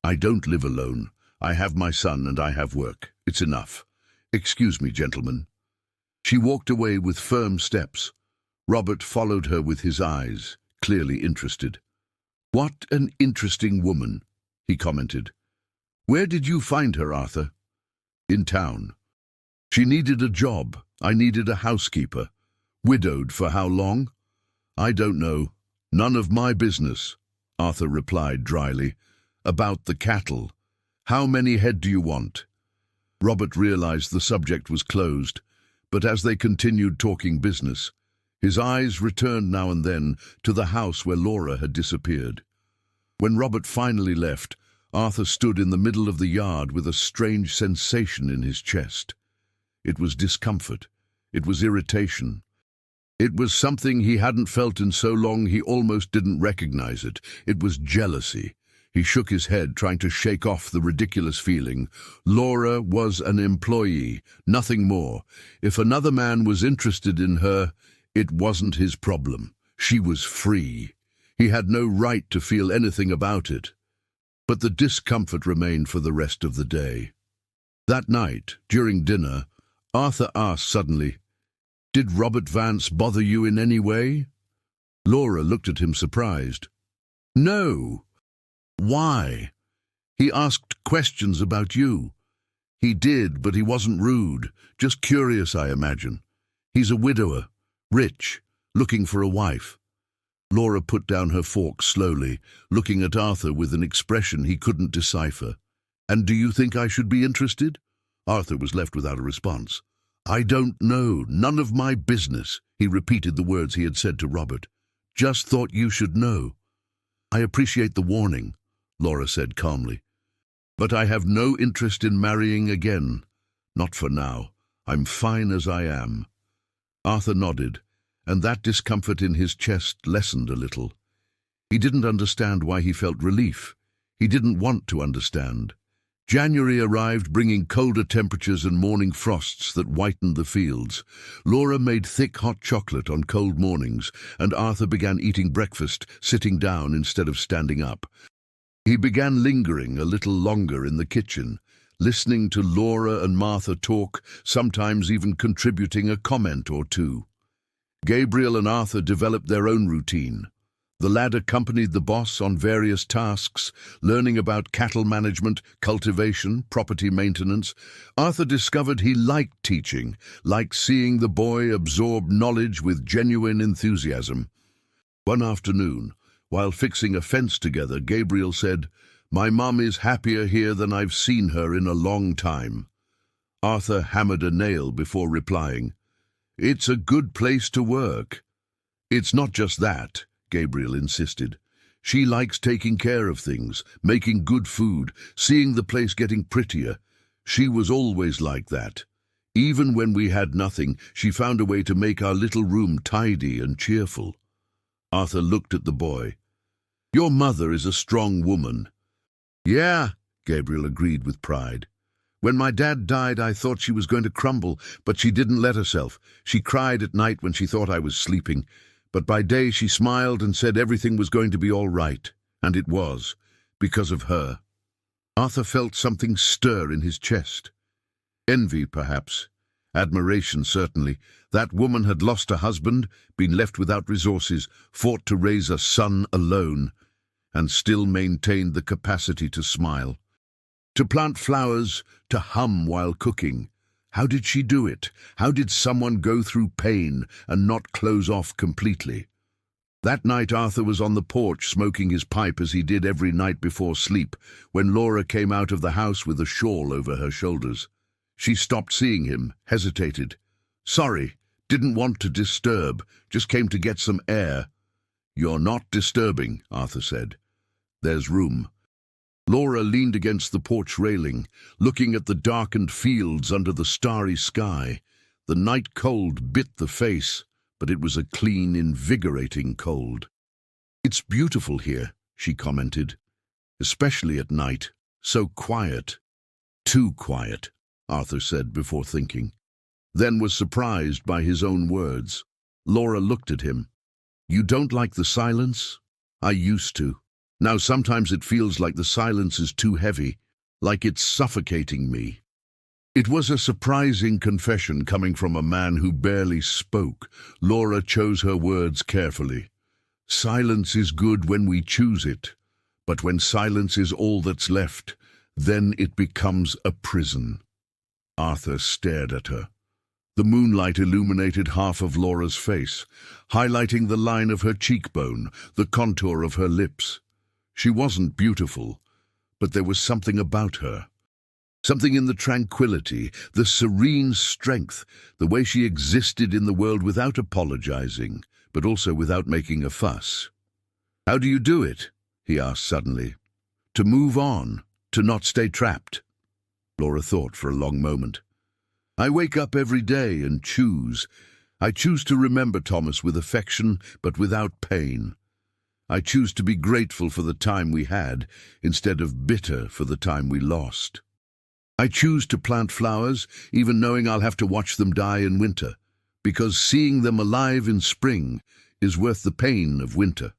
I don't live alone. I have my son and I have work. It's enough. Excuse me, gentlemen. She walked away with firm steps. Robert followed her with his eyes, clearly interested. What an interesting woman, he commented. Where did you find her, Arthur? In town. She needed a job. I needed a housekeeper. Widowed for how long? I don't know. None of my business, Arthur replied dryly. About the cattle. How many head do you want? Robert realized the subject was closed, but as they continued talking business, his eyes returned now and then to the house where Laura had disappeared. When Robert finally left, Arthur stood in the middle of the yard with a strange sensation in his chest. It was discomfort. It was irritation. It was something he hadn't felt in so long he almost didn't recognize it. It was jealousy. He shook his head, trying to shake off the ridiculous feeling. Laura was an employee, nothing more. If another man was interested in her, it wasn't his problem. She was free. He had no right to feel anything about it. But the discomfort remained for the rest of the day. That night, during dinner, Arthur asked suddenly, "Did Robert Vance bother you in any way?" Laura looked at him surprised. "No." "Why?" "He asked questions about you." "He did, but he wasn't rude. Just curious, I imagine. He's a widower, rich, looking for a wife." Laura put down her fork slowly, looking at Arthur with an expression he couldn't decipher. "And do you think I should be interested?" Arthur was left without a response. "I don't know. None of my business." He repeated the words he had said to Robert. "Just thought you should know." "I appreciate the warning," Laura said calmly. "But I have no interest in marrying again. Not for now. I'm fine as I am." Arthur nodded, and that discomfort in his chest lessened a little. He didn't understand why he felt relief. He didn't want to understand. January arrived, bringing colder temperatures and morning frosts that whitened the fields. Laura made thick hot chocolate on cold mornings, and Arthur began eating breakfast, sitting down instead of standing up. He began lingering a little longer in the kitchen, listening to Laura and Martha talk, sometimes even contributing a comment or two. Gabriel and Arthur developed their own routine. The lad accompanied the boss on various tasks, learning about cattle management, cultivation, property maintenance. Arthur discovered he liked teaching, liked seeing the boy absorb knowledge with genuine enthusiasm. One afternoon, while fixing a fence together, Gabriel said, "My mum is happier here than I've seen her in a long time." Arthur hammered a nail before replying, "It's a good place to work." "It's not just that," Gabriel insisted. "She likes taking care of things, making good food, seeing the place getting prettier. She was always like that. Even when we had nothing, she found a way to make our little room tidy and cheerful." Arthur looked at the boy. "Your mother is a strong woman." "Yeah," Gabriel agreed with pride. "When my dad died, I thought she was going to crumble, but she didn't let herself. She cried at night when she thought I was sleeping. But by day she smiled and said everything was going to be all right. And it was, because of her." Arthur felt something stir in his chest. Envy, perhaps. Admiration, certainly. That woman had lost a husband, been left without resources, fought to raise a son alone, and still maintained the capacity to smile. To plant flowers, to hum while cooking. How did she do it? How did someone go through pain and not close off completely? That night Arthur was on the porch smoking his pipe as he did every night before sleep, when Laura came out of the house with a shawl over her shoulders. She stopped seeing him, hesitated. "Sorry, didn't want to disturb, just came to get some air." "You're not disturbing," Arthur said. "There's room." Laura leaned against the porch railing, looking at the darkened fields under the starry sky. The night cold bit the face, but it was a clean, invigorating cold. "It's beautiful here," she commented, "especially at night. So quiet." "Too quiet," Arthur said before thinking, then was surprised by his own words. Laura looked at him. "You don't like the silence?" "I used to. Now sometimes it feels like the silence is too heavy, like it's suffocating me." It was a surprising confession coming from a man who barely spoke. Laura chose her words carefully. "Silence is good when we choose it, but when silence is all that's left, then it becomes a prison." Arthur stared at her. The moonlight illuminated half of Laura's face, highlighting the line of her cheekbone, the contour of her lips. She wasn't beautiful, but there was something about her. Something in the tranquility, the serene strength, the way she existed in the world without apologizing, but also without making a fuss. "How do you do it?" he asked suddenly. "To move on, to not stay trapped." Laura thought for a long moment. "I wake up every day and choose. I choose to remember Thomas with affection, but without pain. I choose to be grateful for the time we had, instead of bitter for the time we lost. I choose to plant flowers, even knowing I'll have to watch them die in winter, because seeing them alive in spring is worth the pain of winter."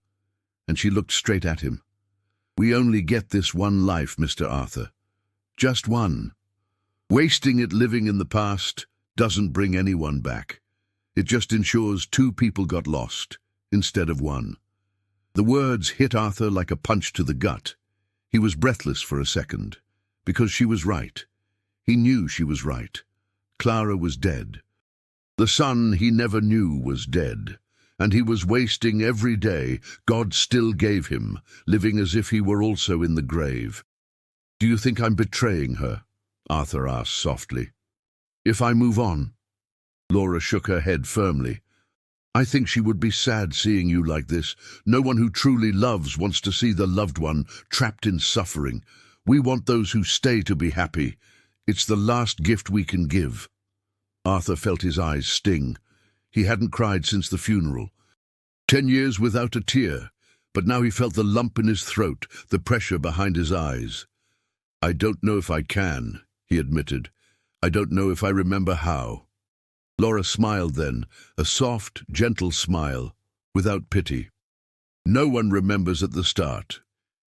And she looked straight at him. "We only get this one life, Mr. Arthur. Just one. Wasting it living in the past doesn't bring anyone back. It just ensures two people got lost, instead of one." The words hit Arthur like a punch to the gut. He was breathless for a second, because she was right. He knew she was right. Clara was dead. The son he never knew was dead, and he was wasting every day God still gave him, living as if he were also in the grave. "Do you think I'm betraying her?" Arthur asked softly. "If I move on?" Laura shook her head firmly. "I think she would be sad seeing you like this. No one who truly loves wants to see the loved one trapped in suffering. We want those who stay to be happy. It's the last gift we can give." Arthur felt his eyes sting. He hadn't cried since the funeral. 10 years without a tear, but now he felt the lump in his throat, the pressure behind his eyes. "I don't know if I can," he admitted. "I don't know if I remember how." Laura smiled then, a soft, gentle smile, without pity. "No one remembers at the start.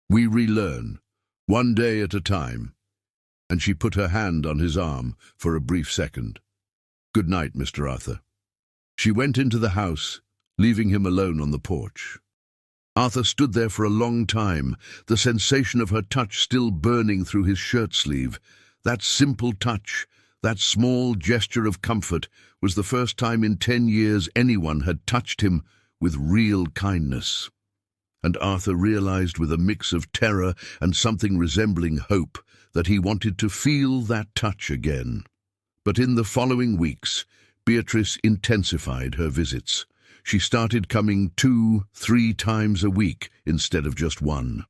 We relearn, one day at a time." And she put her hand on his arm for a brief second. "Good night, Mr. Arthur." She went into the house, leaving him alone on the porch. Arthur stood there for a long time, the sensation of her touch still burning through his shirt sleeve. That simple touch, that small gesture of comfort, was the first time in 10 years anyone had touched him with real kindness. And Arthur realized with a mix of terror and something resembling hope that he wanted to feel that touch again. But in the following weeks, Beatrice intensified her visits. She started coming 2-3 times a week instead of just one.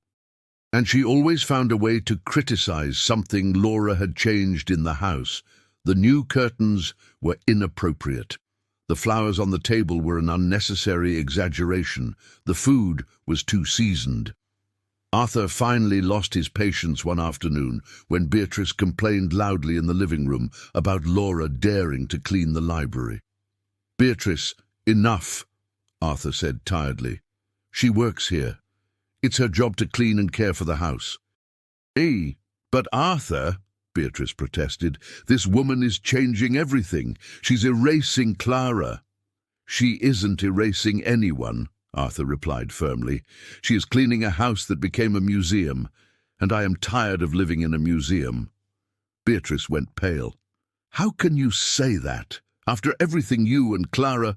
And she always found a way to criticize something Laura had changed in the house. The new curtains were inappropriate. The flowers on the table were an unnecessary exaggeration. The food was too seasoned. Arthur finally lost his patience one afternoon when Beatrice complained loudly in the living room about Laura daring to clean the library. "Beatrice, enough," Arthur said tiredly. "She works here. It's her job to clean and care for the house." But Arthur," Beatrice protested, "this woman is changing everything. She's erasing Clara." "She isn't erasing anyone," Arthur replied firmly. "She is cleaning a house that became a museum, and I am tired of living in a museum." Beatrice went pale. "How can you say that? After everything you and Clara—"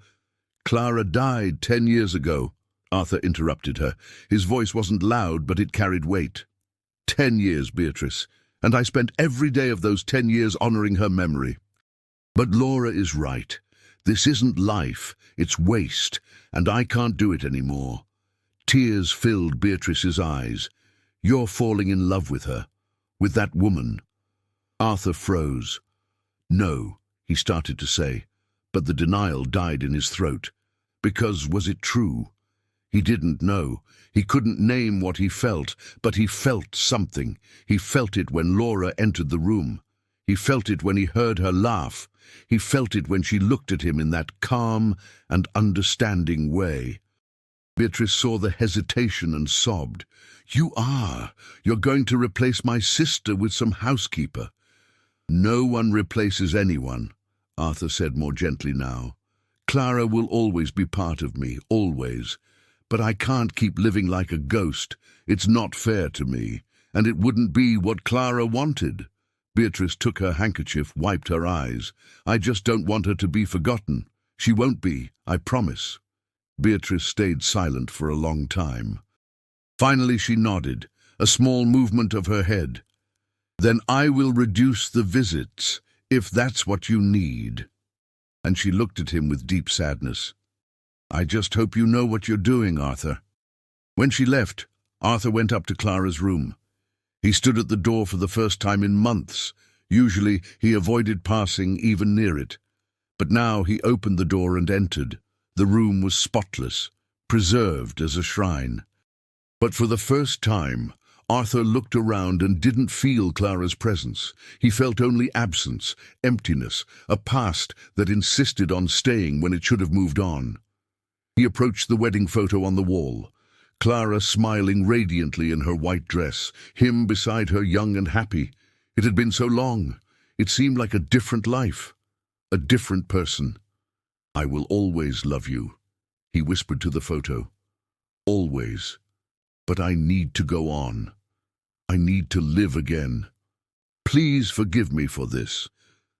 "Clara died 10 years ago," Arthur interrupted her. His voice wasn't loud, but it carried weight. 10 years, Beatrice, and I spent every day of those 10 years honoring her memory. But Laura is right. This isn't life, it's waste, and I can't do it anymore." Tears filled Beatrice's eyes. "You're falling in love with her, with that woman." Arthur froze. "No," he started to say, but the denial died in his throat. Because was it true? He didn't know. He couldn't name what he felt, but he felt something. He felt it when Laura entered the room. He felt it when he heard her laugh. He felt it when she looked at him in that calm and understanding way. Beatrice saw the hesitation and sobbed. You're going to replace my sister with some housekeeper." "No one replaces anyone," Arthur said more gently now. "Clara will always be part of me, always. But I can't keep living like a ghost. It's not fair to me, and it wouldn't be what Clara wanted." Beatrice took her handkerchief, wiped her eyes. "I just don't want her to be forgotten. She won't be, I promise." Beatrice stayed silent for a long time. Finally she nodded, a small movement of her head. "Then I will reduce the visits, if that's what you need." And she looked at him with deep sadness. "I just hope you know what you're doing, Arthur." When she left, Arthur went up to Clara's room. He stood at the door for the first time in months. Usually he avoided passing even near it. But now he opened the door and entered. The room was spotless, preserved as a shrine. But for the first time, Arthur looked around and didn't feel Clara's presence. He felt only absence, emptiness, a past that insisted on staying when it should have moved on. He approached the wedding photo on the wall. Clara smiling radiantly in her white dress, him beside her young and happy. It had been so long. It seemed like a different life, a different person. "I will always love you," he whispered to the photo. "Always. But I need to go on. I need to live again. Please forgive me for this."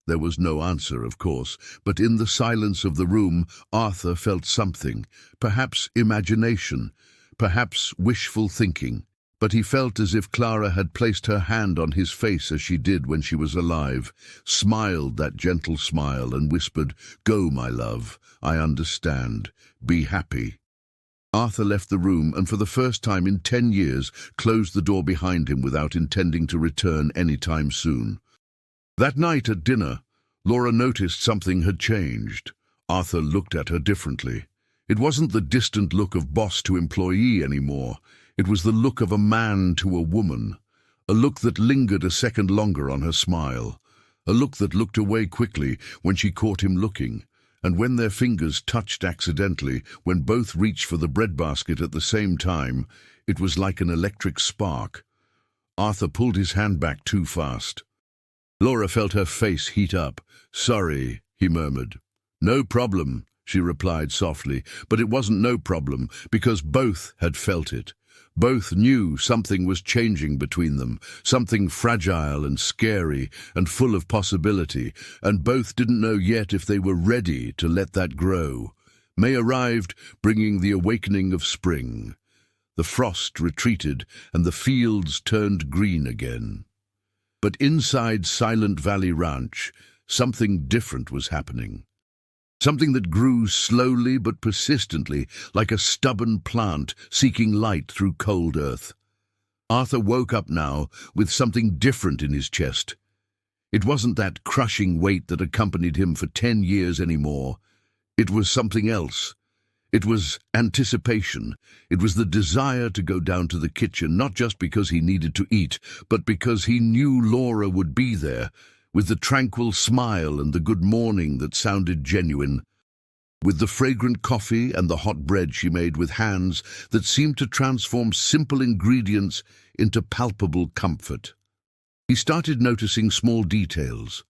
There was no answer, of course, but in the silence of the room, Arthur felt something, perhaps imagination, perhaps wishful thinking. But he felt as if Clara had placed her hand on his face as she did when she was alive, smiled that gentle smile and whispered, "Go, my love, I understand. Be happy." Arthur left the room and for the first time in 10 years closed the door behind him without intending to return any time soon. That night at dinner, Laura noticed something had changed. Arthur looked at her differently. It wasn't the distant look of boss to employee anymore. It was the look of a man to a woman, a look that lingered a second longer on her smile, a look that looked away quickly when she caught him looking, and when their fingers touched accidentally, when both reached for the breadbasket at the same time, it was like an electric spark. Arthur pulled his hand back too fast. Laura felt her face heat up. "Sorry," he murmured. "No problem," she replied softly, but it wasn't no problem, because both had felt it. Both knew something was changing between them, something fragile and scary and full of possibility, and both didn't know yet if they were ready to let that grow. May arrived, bringing the awakening of spring. The frost retreated, and the fields turned green again. But inside Silent Valley Ranch, something different was happening. Something that grew slowly but persistently, like a stubborn plant seeking light through cold earth. Arthur woke up now with something different in his chest. It wasn't that crushing weight that accompanied him for 10 years anymore. It was something else. It was anticipation. It was the desire to go down to the kitchen, not just because he needed to eat, but because he knew Laura would be there, with the tranquil smile and the good morning that sounded genuine, with the fragrant coffee and the hot bread she made with hands that seemed to transform simple ingredients into palpable comfort. He started noticing small details,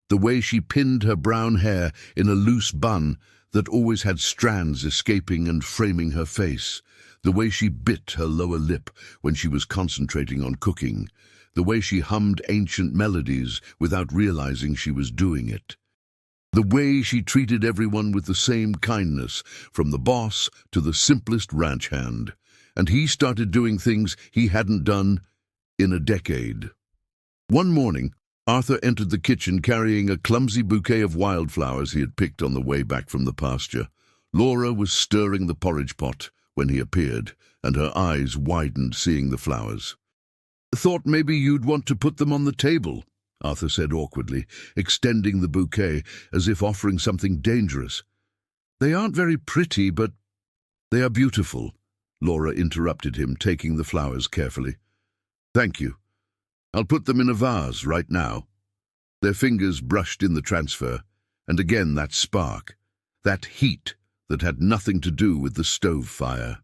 the way she pinned her brown hair in a loose bun that always had strands escaping and framing her face, the way she bit her lower lip when she was concentrating on cooking, the way she hummed ancient melodies without realizing she was doing it, the way she treated everyone with the same kindness, from the boss to the simplest ranch hand. And he started doing things he hadn't done in a decade. One morning, Arthur entered the kitchen carrying a clumsy bouquet of wildflowers he had picked on the way back from the pasture. Laura was stirring the porridge pot when he appeared, and her eyes widened seeing the flowers. "Thought maybe you'd want to put them on the table," Arthur said awkwardly, extending the bouquet as if offering something dangerous. They aren't very pretty, but they are beautiful, Laura interrupted him, taking the flowers carefully. Thank you. I'll put them in a vase right now. Their fingers brushed in the transfer, and again that spark, that heat that had nothing to do with the stove fire.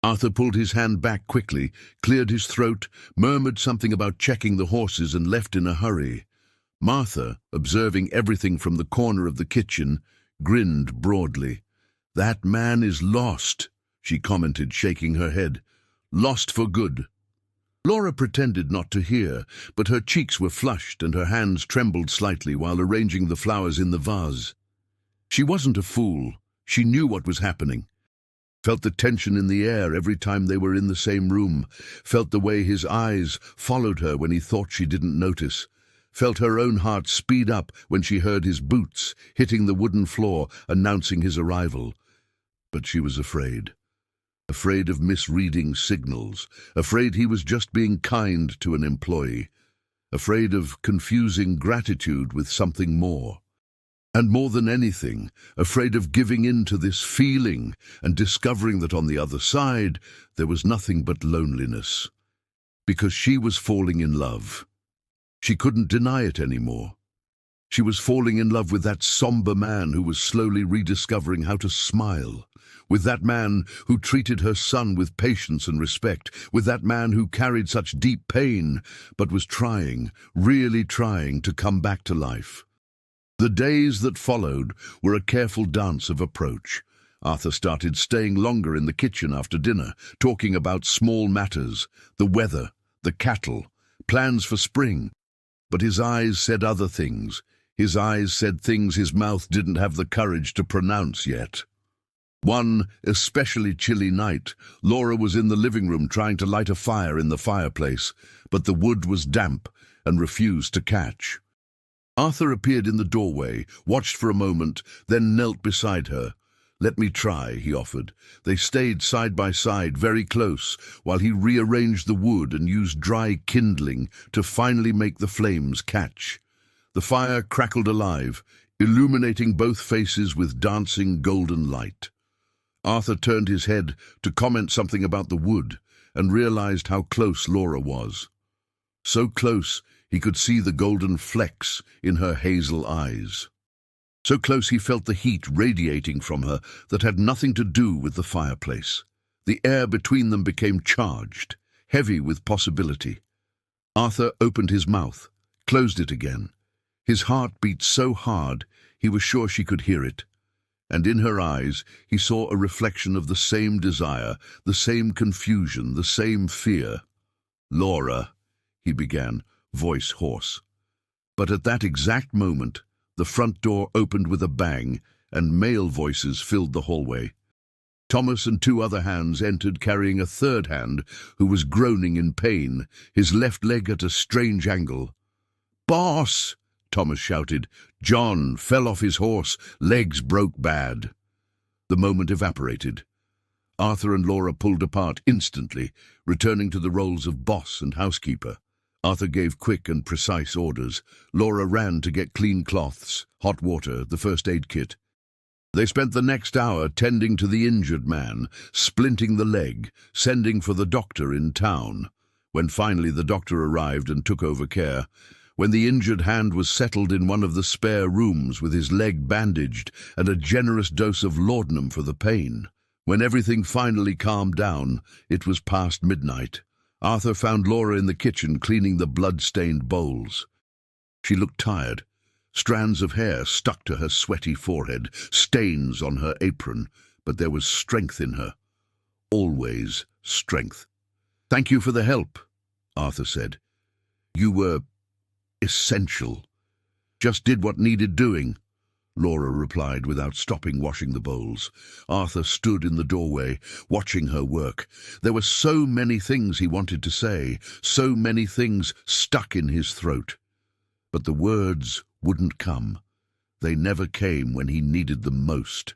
Arthur pulled his hand back quickly, cleared his throat, murmured something about checking the horses, and left in a hurry. Martha, observing everything from the corner of the kitchen, grinned broadly. "That man is lost," she commented, shaking her head. "Lost for good." Laura pretended not to hear, but her cheeks were flushed and her hands trembled slightly while arranging the flowers in the vase. She wasn't a fool. She knew what was happening. Felt the tension in the air every time they were in the same room, felt the way his eyes followed her when he thought she didn't notice, felt her own heart speed up when she heard his boots hitting the wooden floor, announcing his arrival. But she was afraid. Afraid of misreading signals, afraid he was just being kind to an employee, afraid of confusing gratitude with something more. And more than anything, afraid of giving in to this feeling and discovering that on the other side there was nothing but loneliness. Because she was falling in love. She couldn't deny it anymore. She was falling in love with that somber man who was slowly rediscovering how to smile, with that man who treated her son with patience and respect, with that man who carried such deep pain, but was trying, really trying to come back to life. The days that followed were a careful dance of approach. Arthur started staying longer in the kitchen after dinner, talking about small matters, the weather, the cattle, plans for spring. But his eyes said other things. His eyes said things his mouth didn't have the courage to pronounce yet. One especially chilly night, Laura was in the living room trying to light a fire in the fireplace, but the wood was damp and refused to catch. Arthur appeared in the doorway, watched for a moment, then knelt beside her. "Let me try," he offered. They stayed side by side, very close, while he rearranged the wood and used dry kindling to finally make the flames catch. The fire crackled alive, illuminating both faces with dancing golden light. Arthur turned his head to comment something about the wood and realized how close Laura was. So close he could see the golden flecks in her hazel eyes. So close he felt the heat radiating from her that had nothing to do with the fireplace. The air between them became charged, heavy with possibility. Arthur opened his mouth, closed it again. His heart beat so hard he was sure she could hear it. And in her eyes he saw a reflection of the same desire, the same confusion, the same fear. "Laura," he began, voice hoarse. But at that exact moment, the front door opened with a bang, and male voices filled the hallway. Thomas and two other hands entered, carrying a third hand who was groaning in pain, his left leg at a strange angle. "Boss!" Thomas shouted. John fell off his horse, legs broke bad. The moment evaporated. Arthur and Laura pulled apart instantly, returning to the roles of boss and housekeeper. Arthur gave quick and precise orders. Laura ran to get clean cloths, hot water, the first aid kit. They spent the next hour tending to the injured man, splinting the leg, sending for the doctor in town. When finally the doctor arrived and took over care, when the injured hand was settled in one of the spare rooms with his leg bandaged and a generous dose of laudanum for the pain, when everything finally calmed down, it was past midnight. Arthur found Laura in the kitchen cleaning the blood-stained bowls. She looked tired. Strands of hair stuck to her sweaty forehead, stains on her apron, but there was strength in her. Always strength. "Thank you for the help," Arthur said. "You were essential. Just did what needed doing," Laura replied without stopping washing the bowls. Arthur stood in the doorway, watching her work. There were so many things he wanted to say, so many things stuck in his throat. But the words wouldn't come. They never came when he needed them most.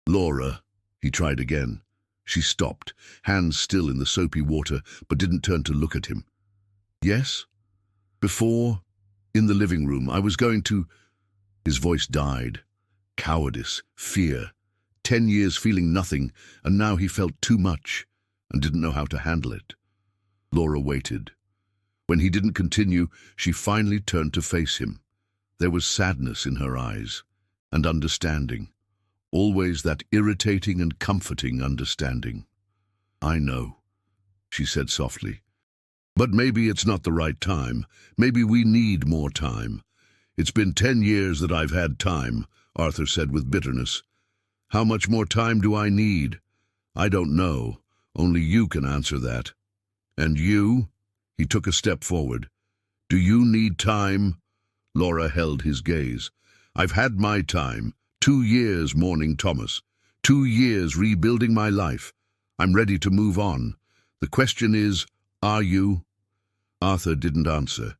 "Laura," he tried again. She stopped, hands still in the soapy water, but didn't turn to look at him. "Yes? Before, in the living room, I was going to—" His voice died. Cowardice, fear. 10 years feeling nothing, and now he felt too much and didn't know how to handle it. Laura waited. When he didn't continue, she finally turned to face him. There was sadness in her eyes, and understanding. Always that irritating and comforting understanding. "I know," she said softly. "But maybe it's not the right time. Maybe we need more time." "It's been 10 years that I've had time," Arthur said with bitterness. "How much more time do I need?" "I don't know. Only you can answer that." "And you?" He took a step forward. "Do you need time?" Laura held his gaze. "I've had my time. 2 years mourning Thomas. 2 years rebuilding my life. I'm ready to move on. The question is, are you?" Arthur didn't answer.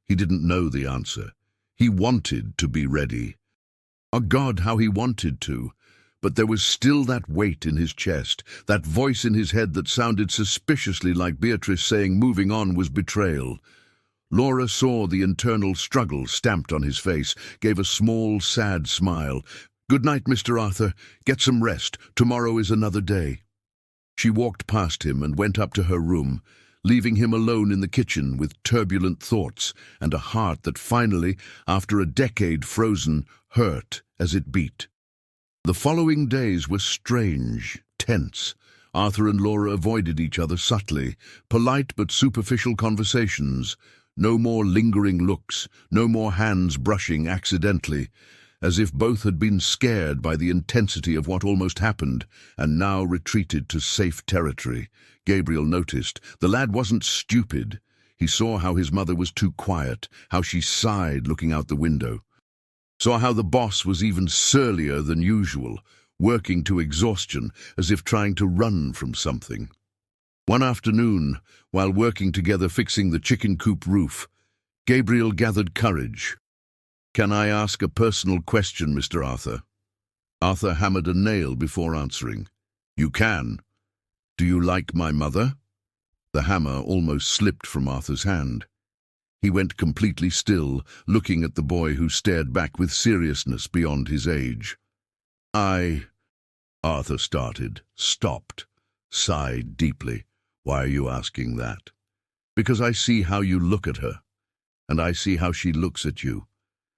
He didn't know the answer. He wanted to be ready. Oh God, how he wanted to. But there was still that weight in his chest, that voice in his head that sounded suspiciously like Beatrice saying moving on was betrayal. Laura saw the internal struggle stamped on his face, gave a small, sad smile. "Good night, Mr. Arthur. Get some rest. Tomorrow is another day." She walked past him and went up to her room, leaving him alone in the kitchen with turbulent thoughts and a heart that finally, after a decade frozen, hurt as it beat. The following days were strange, tense. Arthur and Laura avoided each other subtly, polite but superficial conversations. No more lingering looks, no more hands brushing accidentally, as if both had been scared by the intensity of what almost happened and now retreated to safe territory. Gabriel noticed. The lad wasn't stupid. He saw how his mother was too quiet, how she sighed looking out the window. Saw how the boss was even surlier than usual, working to exhaustion, as if trying to run from something. One afternoon, while working together fixing the chicken coop roof, Gabriel gathered courage. "Can I ask a personal question, Mr. Arthur?" Arthur hammered a nail before answering. "You can. Do you like my mother?" The hammer almost slipped from Arthur's hand. He went completely still, looking at the boy who stared back with seriousness beyond his age. Arthur started, stopped, sighed deeply. "Why are you asking that?" "Because I see how you look at her, and I see how she looks at you,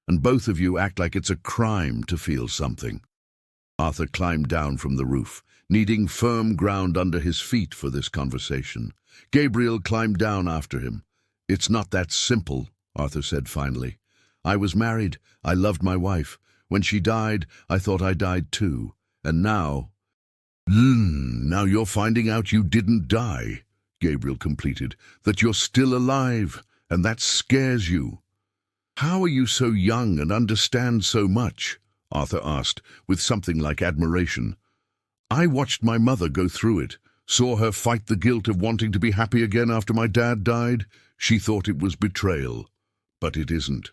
and both of you act like it's a crime to feel something." Arthur climbed down from the roof, needing firm ground under his feet for this conversation. Gabriel climbed down after him. "It's not that simple," Arthur said finally. "I was married. I loved my wife. When she died, I thought I died too. And now—" "Now you're finding out you didn't die," Gabriel completed, "that you're still alive, and that scares you." "How are you so young and understand so much?" Arthur asked, with something like admiration. "I watched my mother go through it, saw her fight the guilt of wanting to be happy again after my dad died. She thought it was betrayal. But it isn't.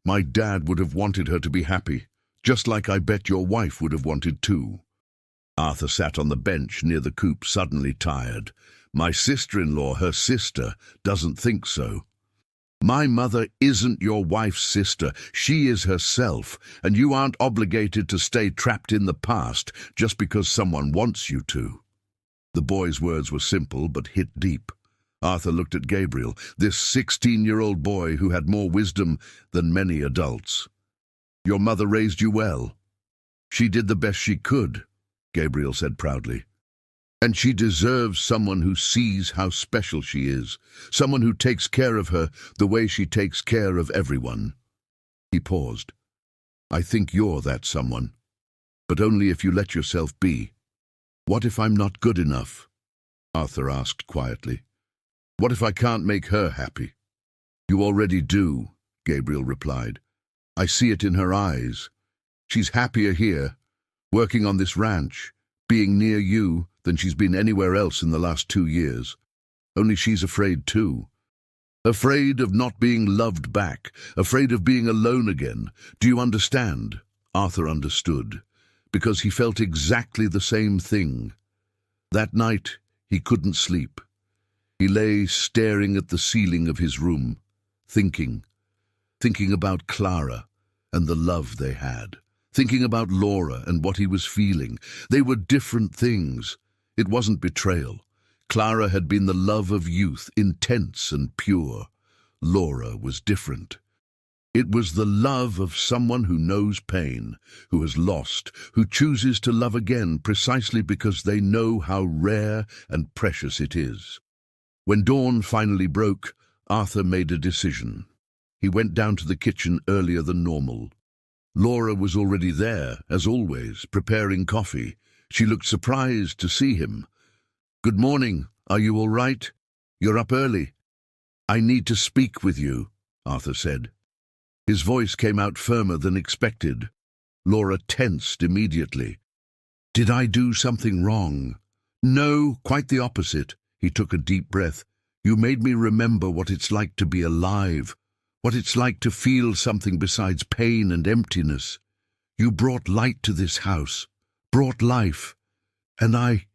My dad would have wanted her to be happy, just like I bet your wife would have wanted too." Arthur sat on the bench near the coop, suddenly tired. "My sister-in-law, her sister, doesn't think so." "My mother isn't your wife's sister. She is herself, and you aren't obligated to stay trapped in the past just because someone wants you to." The boy's words were simple but hit deep. Arthur looked at Gabriel, this 16-year-old boy who had more wisdom than many adults. "Your mother raised you well." "She did the best she could," Gabriel said proudly. "And she deserves someone who sees how special she is, someone who takes care of her the way she takes care of everyone." He paused. "I think you're that someone, but only if you let yourself be." "What if I'm not good enough?" Arthur asked quietly. "What if I can't make her happy?" "You already do," Gabriel replied. "I see it in her eyes. She's happier here, working on this ranch, being near you, than she's been anywhere else in the last 2 years. Only she's afraid too. Afraid of not being loved back, afraid of being alone again. Do you understand?" Arthur understood, because he felt exactly the same thing. That night, he couldn't sleep. He lay staring at the ceiling of his room, thinking about Clara and the love they had, thinking about Laura and what he was feeling. They were different things. It wasn't betrayal. Clara had been the love of youth, intense and pure. Laura was different. It was the love of someone who knows pain, who has lost, who chooses to love again precisely because they know how rare and precious it is. When dawn finally broke, Arthur made a decision. He went down to the kitchen earlier than normal. Laura was already there, as always, preparing coffee. She looked surprised to see him. "Good morning. Are you all right? You're up early." "I need to speak with you," Arthur said. His voice came out firmer than expected. Laura tensed immediately. "Did I do something wrong?" "No, quite the opposite." He took a deep breath. "You made me remember what it's like to be alive, what it's like to feel something besides pain and emptiness. You brought light to this house, brought life, and I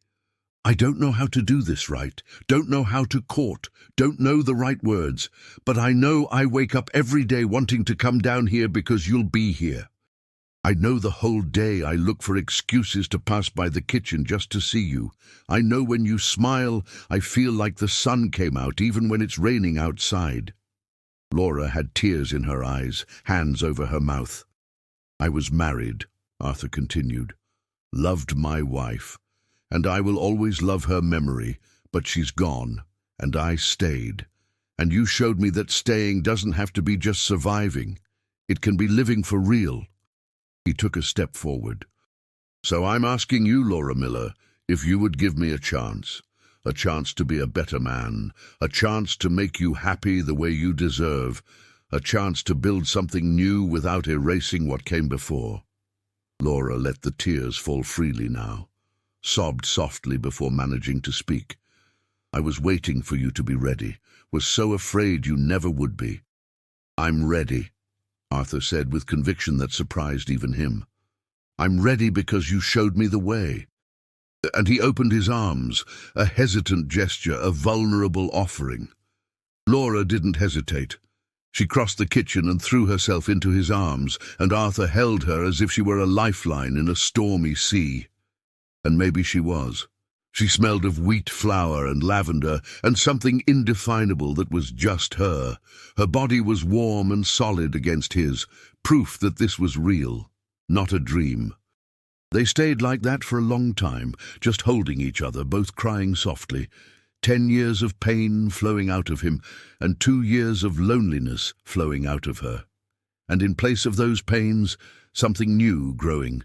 don't know how to do this right, don't know how to court, don't know the right words, but I know I wake up every day wanting to come down here because you'll be here. I know the whole day I look for excuses to pass by the kitchen just to see you. I know when you smile, I feel like the sun came out even when it's raining outside." Laura had tears in her eyes, hands over her mouth. "I was married," Arthur continued, "loved my wife, and I will always love her memory, but she's gone, and I stayed. And you showed me that staying doesn't have to be just surviving. It can be living for real." He took a step forward. "So I'm asking you, Laura Miller, if you would give me a chance to be a better man, a chance to make you happy the way you deserve, a chance to build something new without erasing what came before." Laura let the tears fall freely now, sobbed softly before managing to speak. "I was waiting for you to be ready, was so afraid you never would be." "I'm ready," Arthur said with conviction that surprised even him. "I'm ready because you showed me the way." And he opened his arms, a hesitant gesture, a vulnerable offering. Laura didn't hesitate. She crossed the kitchen and threw herself into his arms, and Arthur held her as if she were a lifeline in a stormy sea. And maybe she was. She smelled of wheat flour and lavender, and something indefinable that was just her. Her body was warm and solid against his, proof that this was real, not a dream. They stayed like that for a long time, just holding each other, both crying softly. 10 years of pain flowing out of him, and 2 years of loneliness flowing out of her. And in place of those pains, something new growing,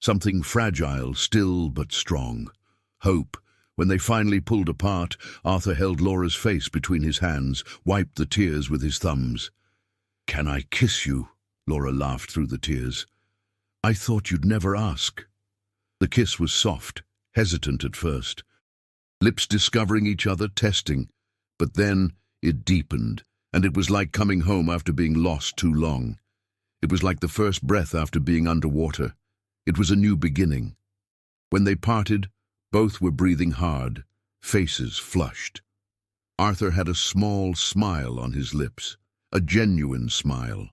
something fragile, still but strong. Hope. When they finally pulled apart, Arthur held Laura's face between his hands, wiped the tears with his thumbs. "Can I kiss you?" Laura laughed through the tears. "I thought you'd never ask." The kiss was soft, hesitant at first. Lips discovering each other, testing. But then it deepened, and it was like coming home after being lost too long. It was like the first breath after being underwater. It was a new beginning. When they parted, both were breathing hard, faces flushed. Arthur had a small smile on his lips, a genuine smile.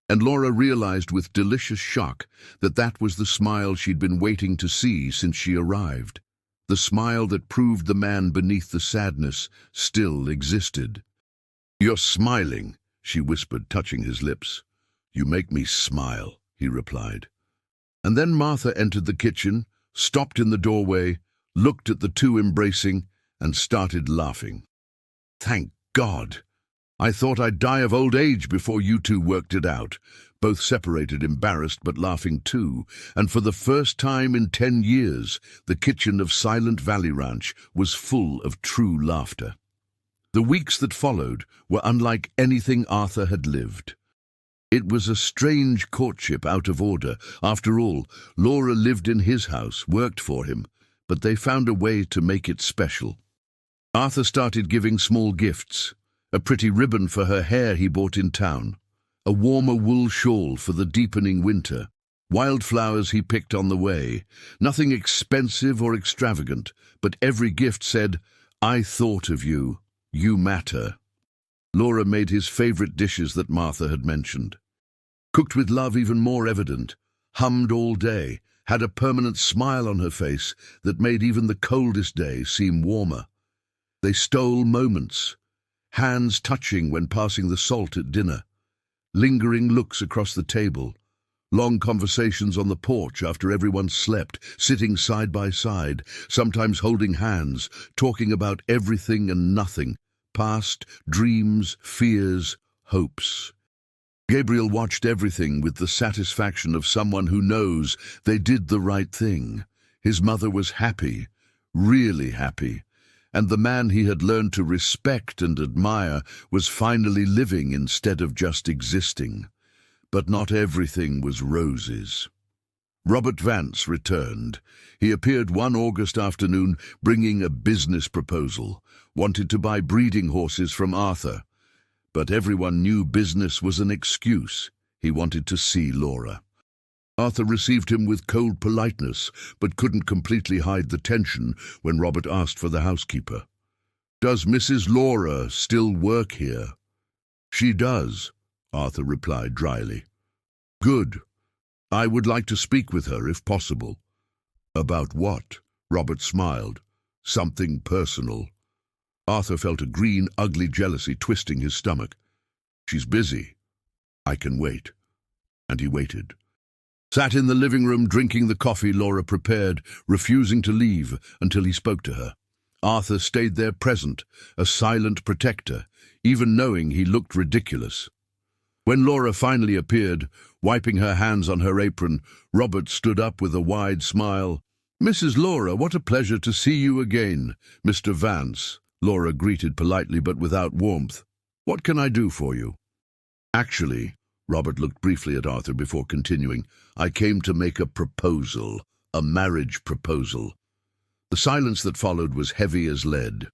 And Laura realized with delicious shock that that was the smile she'd been waiting to see since she arrived. The smile that proved the man beneath the sadness still existed. "You're smiling," she whispered, touching his lips. "You make me smile," he replied. And then Martha entered the kitchen, stopped in the doorway, looked at the two embracing, and started laughing. "Thank God! I thought I'd die of old age before you two worked it out," both separated, embarrassed but laughing too, and for the first time in 10 years, the kitchen of Silent Valley Ranch was full of true laughter. The weeks that followed were unlike anything Arthur had lived. It was a strange courtship out of order. After all, Laura lived in his house, worked for him, but they found a way to make it special. Arthur started giving small gifts. A pretty ribbon for her hair he bought in town, a warmer wool shawl for the deepening winter, wildflowers he picked on the way. Nothing expensive or extravagant, but every gift said, "I thought of you. You matter." Laura made his favorite dishes that Martha had mentioned. Cooked with love even more evident, hummed all day, had a permanent smile on her face that made even the coldest day seem warmer. They stole moments, hands touching when passing the salt at dinner, lingering looks across the table, long conversations on the porch after everyone slept, sitting side by side, sometimes holding hands, talking about everything and nothing, past, dreams, fears, hopes. Gabriel watched everything with the satisfaction of someone who knows they did the right thing. His mother was happy, really happy, and the man he had learned to respect and admire was finally living instead of just existing. But not everything was roses. Robert Vance returned. He appeared one August afternoon bringing a business proposal, wanted to buy breeding horses from Arthur. But everyone knew business was an excuse. He wanted to see Laura. Arthur received him with cold politeness, but couldn't completely hide the tension when Robert asked for the housekeeper. "Does Mrs. Laura still work here?" "She does," Arthur replied dryly. "Good. I would like to speak with her if possible." "About what?" Robert smiled. "Something personal." Arthur felt a green, ugly jealousy twisting his stomach. "She's busy. I can wait." And he waited. Sat in the living room drinking the coffee Laura prepared, refusing to leave until he spoke to her. Arthur stayed there present, a silent protector, even knowing he looked ridiculous. When Laura finally appeared, wiping her hands on her apron, Robert stood up with a wide smile. "Mrs. Laura, what a pleasure to see you again. Mr. Vance," Laura greeted politely but without warmth. "What can I do for you?" "Actually," Robert looked briefly at Arthur before continuing, "I came to make a proposal, a marriage proposal." The silence that followed was heavy as lead.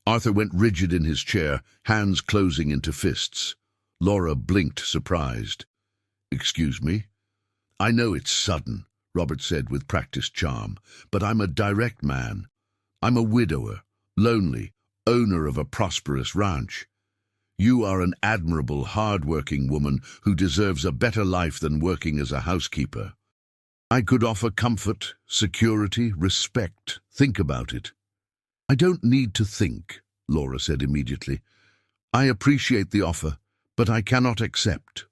Arthur went rigid in his chair, hands closing into fists. Laura blinked, surprised. "Excuse me?" "I know it's sudden," Robert said with practiced charm, "but I'm a direct man. I'm a widower, lonely, owner of a prosperous ranch. You are an admirable, hard-working woman who deserves a better life than working as a housekeeper. I could offer comfort, security, respect. Think about it." "I don't need to think," Laura said immediately. "I appreciate the offer, but I cannot accept."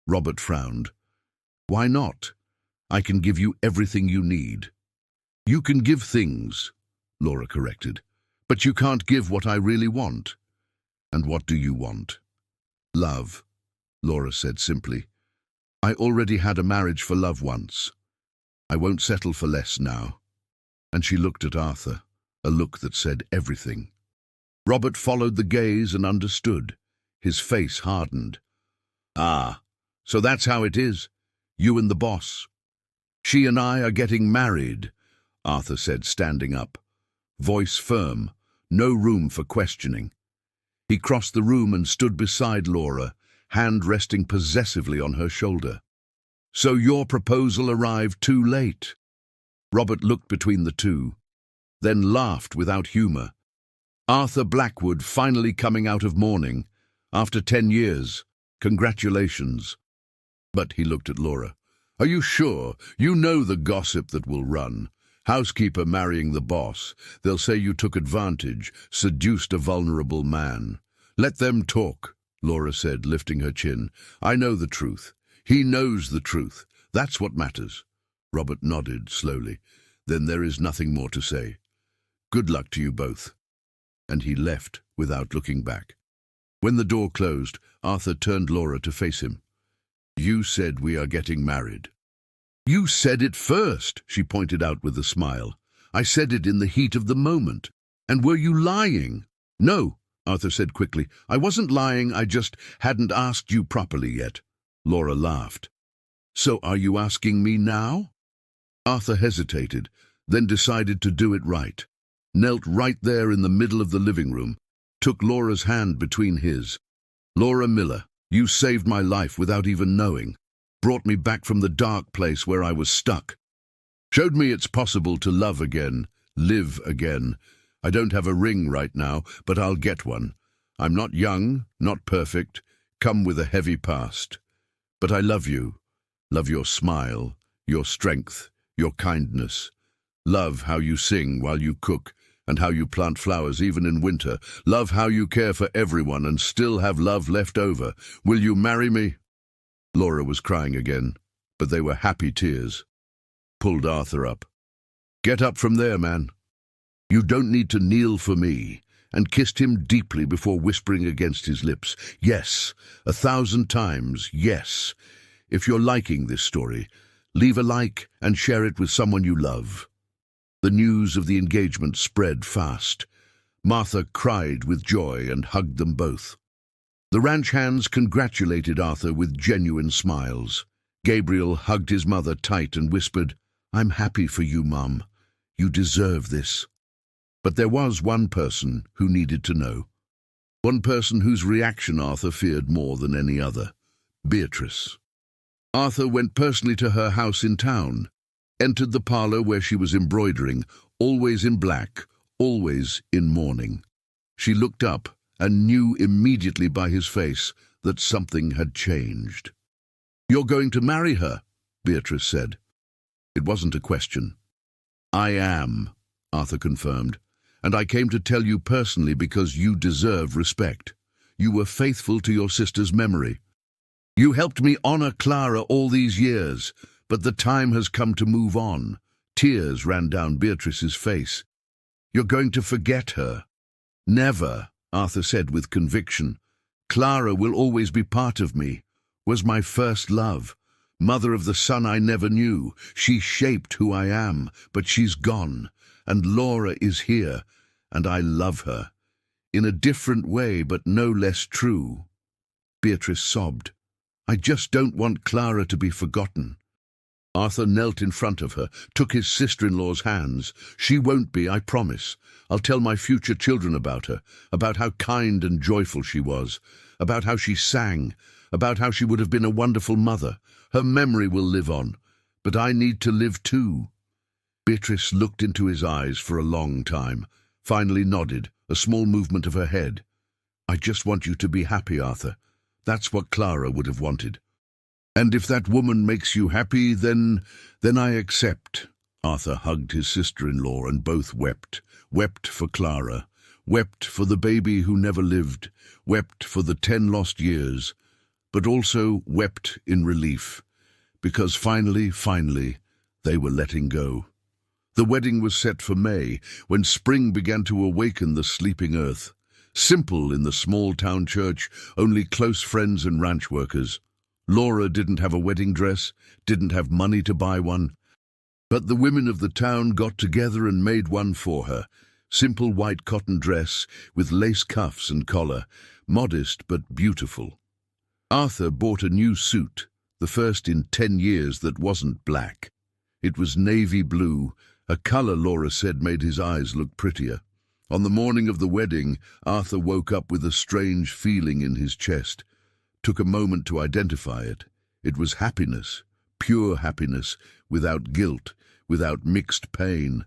Robert frowned. "Why not? I can give you everything you need." "You can give things," Laura corrected, "but you can't give what I really want." "And what do you want?" "Love," Laura said simply. "I already had a marriage for love once. I won't settle for less now." And she looked at Arthur, a look that said everything. Robert followed the gaze and understood. His face hardened. "Ah, so that's how it is. You and the boss." "She and I are getting married," Arthur said, standing up. Voice firm, no room for questioning. He crossed the room and stood beside Laura, hand resting possessively on her shoulder. "So your proposal arrived too late." Robert looked between the two, then laughed without humor. "Arthur Blackwood finally coming out of mourning. After 10 years. Congratulations." But he looked at Laura. "Are you sure? You know the gossip that will run. Housekeeper marrying the boss. They'll say you took advantage, seduced a vulnerable man." "Let them talk," Laura said, lifting her chin. "I know the truth. He knows the truth. That's what matters." Robert nodded slowly. "Then there is nothing more to say. Good luck to you both." And he left without looking back. When the door closed, Arthur turned Laura to face him. "You said we are getting married." "You said it first," she pointed out with a smile. "I said it in the heat of the moment. And were you lying?" "No," Arthur said quickly. "I wasn't lying, I just hadn't asked you properly yet." Laura laughed. "So are you asking me now?" Arthur hesitated, then decided to do it right. Knelt right there in the middle of the living room, took Laura's hand between his. "Laura Miller, you saved my life without even knowing. Brought me back from the dark place where I was stuck. Showed me it's possible to love again, live again. I don't have a ring right now, but I'll get one. I'm not young, not perfect, come with a heavy past. But I love you, love your smile, your strength, your kindness. Love how you sing while you cook, and how you plant flowers even in winter. Love how you care for everyone and still have love left over. Will you marry me?" Laura was crying again, but they were happy tears. Pulled Arthur up. "Get up from there, man. You don't need to kneel for me," and kissed him deeply before whispering against his lips, "Yes, 1,000 times, yes. If you're liking this story, leave a like and share it with someone you love." The news of the engagement spread fast. Martha cried with joy and hugged them both. The ranch hands congratulated Arthur with genuine smiles. Gabriel hugged his mother tight and whispered, "I'm happy for you, Mum. You deserve this." But there was one person who needed to know. One person whose reaction Arthur feared more than any other. Beatrice. Arthur went personally to her house in town, entered the parlor where she was embroidering, always in black, always in mourning. She looked up and knew immediately by his face that something had changed. "You're going to marry her," Beatrice said. It wasn't a question. "I am," Arthur confirmed, "and I came to tell you personally because you deserve respect. You were faithful to your sister's memory. You helped me honor Clara all these years, but the time has come to move on." Tears ran down Beatrice's face. "You're going to forget her." "Never," Arthur said with conviction. "Clara will always be part of me, was my first love, mother of the son I never knew. She shaped who I am, but she's gone, and Laura is here, and I love her. In a different way, but no less true." Beatrice sobbed. "I just don't want Clara to be forgotten." Arthur knelt in front of her, took his sister-in-law's hands. "She won't be, I promise. I'll tell my future children about her, about how kind and joyful she was, about how she sang, about how she would have been a wonderful mother. Her memory will live on, but I need to live too." Beatrice looked into his eyes for a long time, finally nodded, a small movement of her head. "I just want you to be happy, Arthur. That's what Clara would have wanted. And if that woman makes you happy, then I accept." Arthur hugged his sister-in-law and both wept. Wept for Clara, wept for the baby who never lived, wept for the 10 lost years, but also wept in relief, because finally, they were letting go. The wedding was set for May, when spring began to awaken the sleeping earth. Simple in the small town church, only close friends and ranch workers. Laura didn't have a wedding dress, didn't have money to buy one, but the women of the town got together and made one for her. Simple white cotton dress with lace cuffs and collar, modest but beautiful. Arthur bought a new suit, the first in 10 years that wasn't black. It was navy blue, a color Laura said made his eyes look prettier. On the morning of the wedding, Arthur woke up with a strange feeling in his chest. Took a moment to identify it. It was happiness, pure happiness, without guilt, without mixed pain.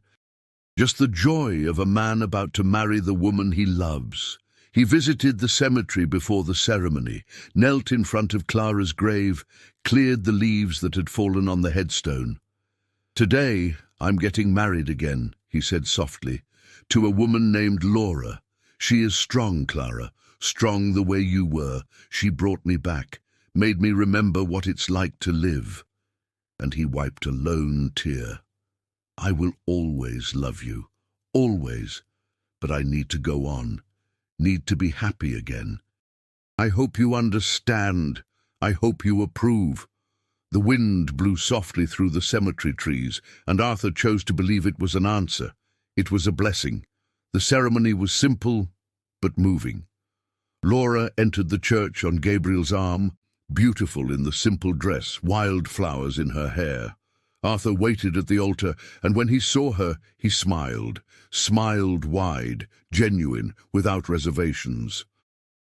Just the joy of a man about to marry the woman he loves. He visited the cemetery before the ceremony, knelt in front of Clara's grave, cleared the leaves that had fallen on the headstone. "Today, I'm getting married again," he said softly, "to a woman named Laura. She is strong, Clara, strong the way you were. She brought me back, made me remember what it's like to live." And he wiped a lone tear. "I will always love you, always, but I need to go on, need to be happy again. I hope you understand. I hope you approve." The wind blew softly through the cemetery trees, and Arthur chose to believe it was an answer. It was a blessing. The ceremony was simple, but moving. Laura entered the church on Gabriel's arm, beautiful in the simple dress, wild flowers in her hair. Arthur waited at the altar, and when he saw her, he smiled wide, genuine, without reservations.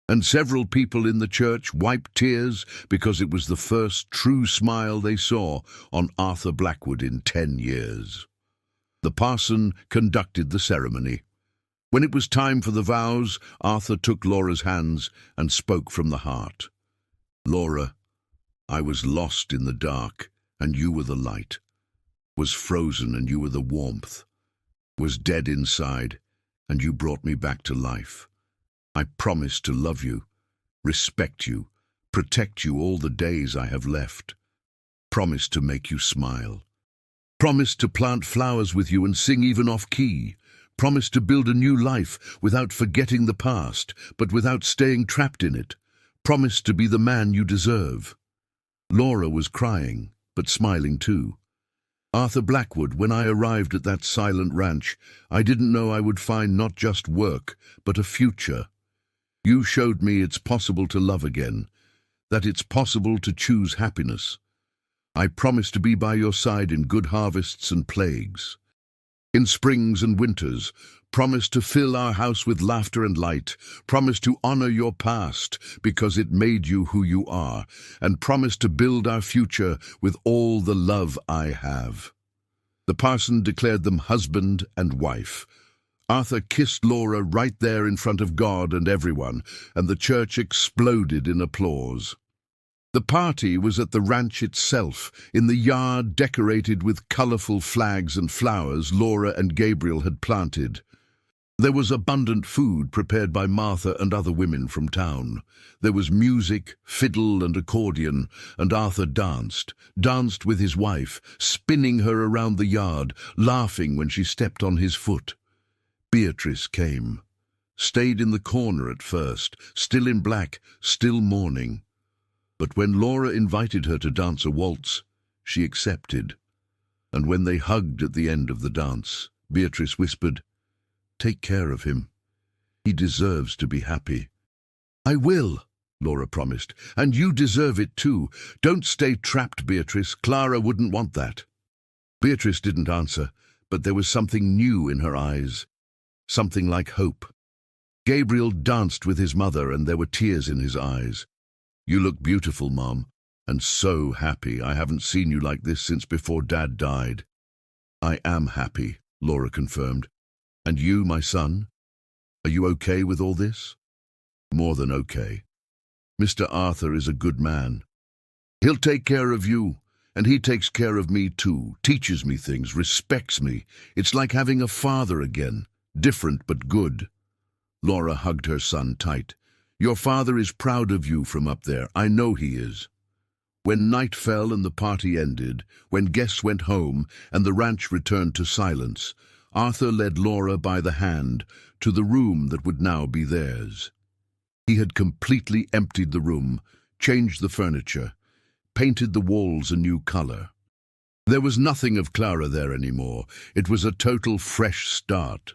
And several people in the church wiped tears because it was the first true smile they saw on Arthur Blackwood in 10 years. The parson conducted the ceremony. When it was time for the vows, Arthur took Laura's hands and spoke from the heart. "Laura, I was lost in the dark, and you were the light, was frozen and you were the warmth, was dead inside, and you brought me back to life. I promise to love you, respect you, protect you all the days I have left. Promise to make you smile. Promise to plant flowers with you and sing even off-key. Promise to build a new life without forgetting the past, but without staying trapped in it. Promise to be the man you deserve. Laura was crying, but smiling too. Arthur Blackwood, when I arrived at that silent ranch, I didn't know I would find not just work, but a future. You showed me it's possible to love again, that it's possible to choose happiness. I promise to be by your side in good harvests and plagues. In springs and winters, promise to fill our house with laughter and light. Promise to honor your past because it made you who you are. And promise to build our future with all the love I have. The parson declared them husband and wife. Arthur kissed Laura right there in front of God and everyone, and the church exploded in applause. The party was at the ranch itself, in the yard decorated with colorful flags and flowers Laura and Gabriel had planted. There was abundant food prepared by Martha and other women from town. There was music, fiddle and accordion, and Arthur danced with his wife, spinning her around the yard, laughing when she stepped on his foot. Beatrice came, stayed in the corner at first, still in black, still mourning. But when Laura invited her to dance a waltz, she accepted. And when they hugged at the end of the dance, Beatrice whispered, "Take care of him. He deserves to be happy." "I will," Laura promised, "and you deserve it too. Don't stay trapped, Beatrice. Clara wouldn't want that." Beatrice didn't answer, but there was something new in her eyes, something like hope. Gabriel danced with his mother, and there were tears in his eyes. "You look beautiful, Mom, and so happy. I haven't seen you like this since before Dad died." "I am happy," Laura confirmed. "And you, my son? Are you okay with all this?" "More than okay. Mr. Arthur is a good man. He'll take care of you, and he takes care of me too, teaches me things, respects me. It's like having a father again, different but good." Laura hugged her son tight. "Your father is proud of you from up there. I know he is." When night fell and the party ended, when guests went home and the ranch returned to silence, Arthur led Laura by the hand to the room that would now be theirs. He had completely emptied the room, changed the furniture, painted the walls a new color. There was nothing of Clara there anymore. It was a total fresh start.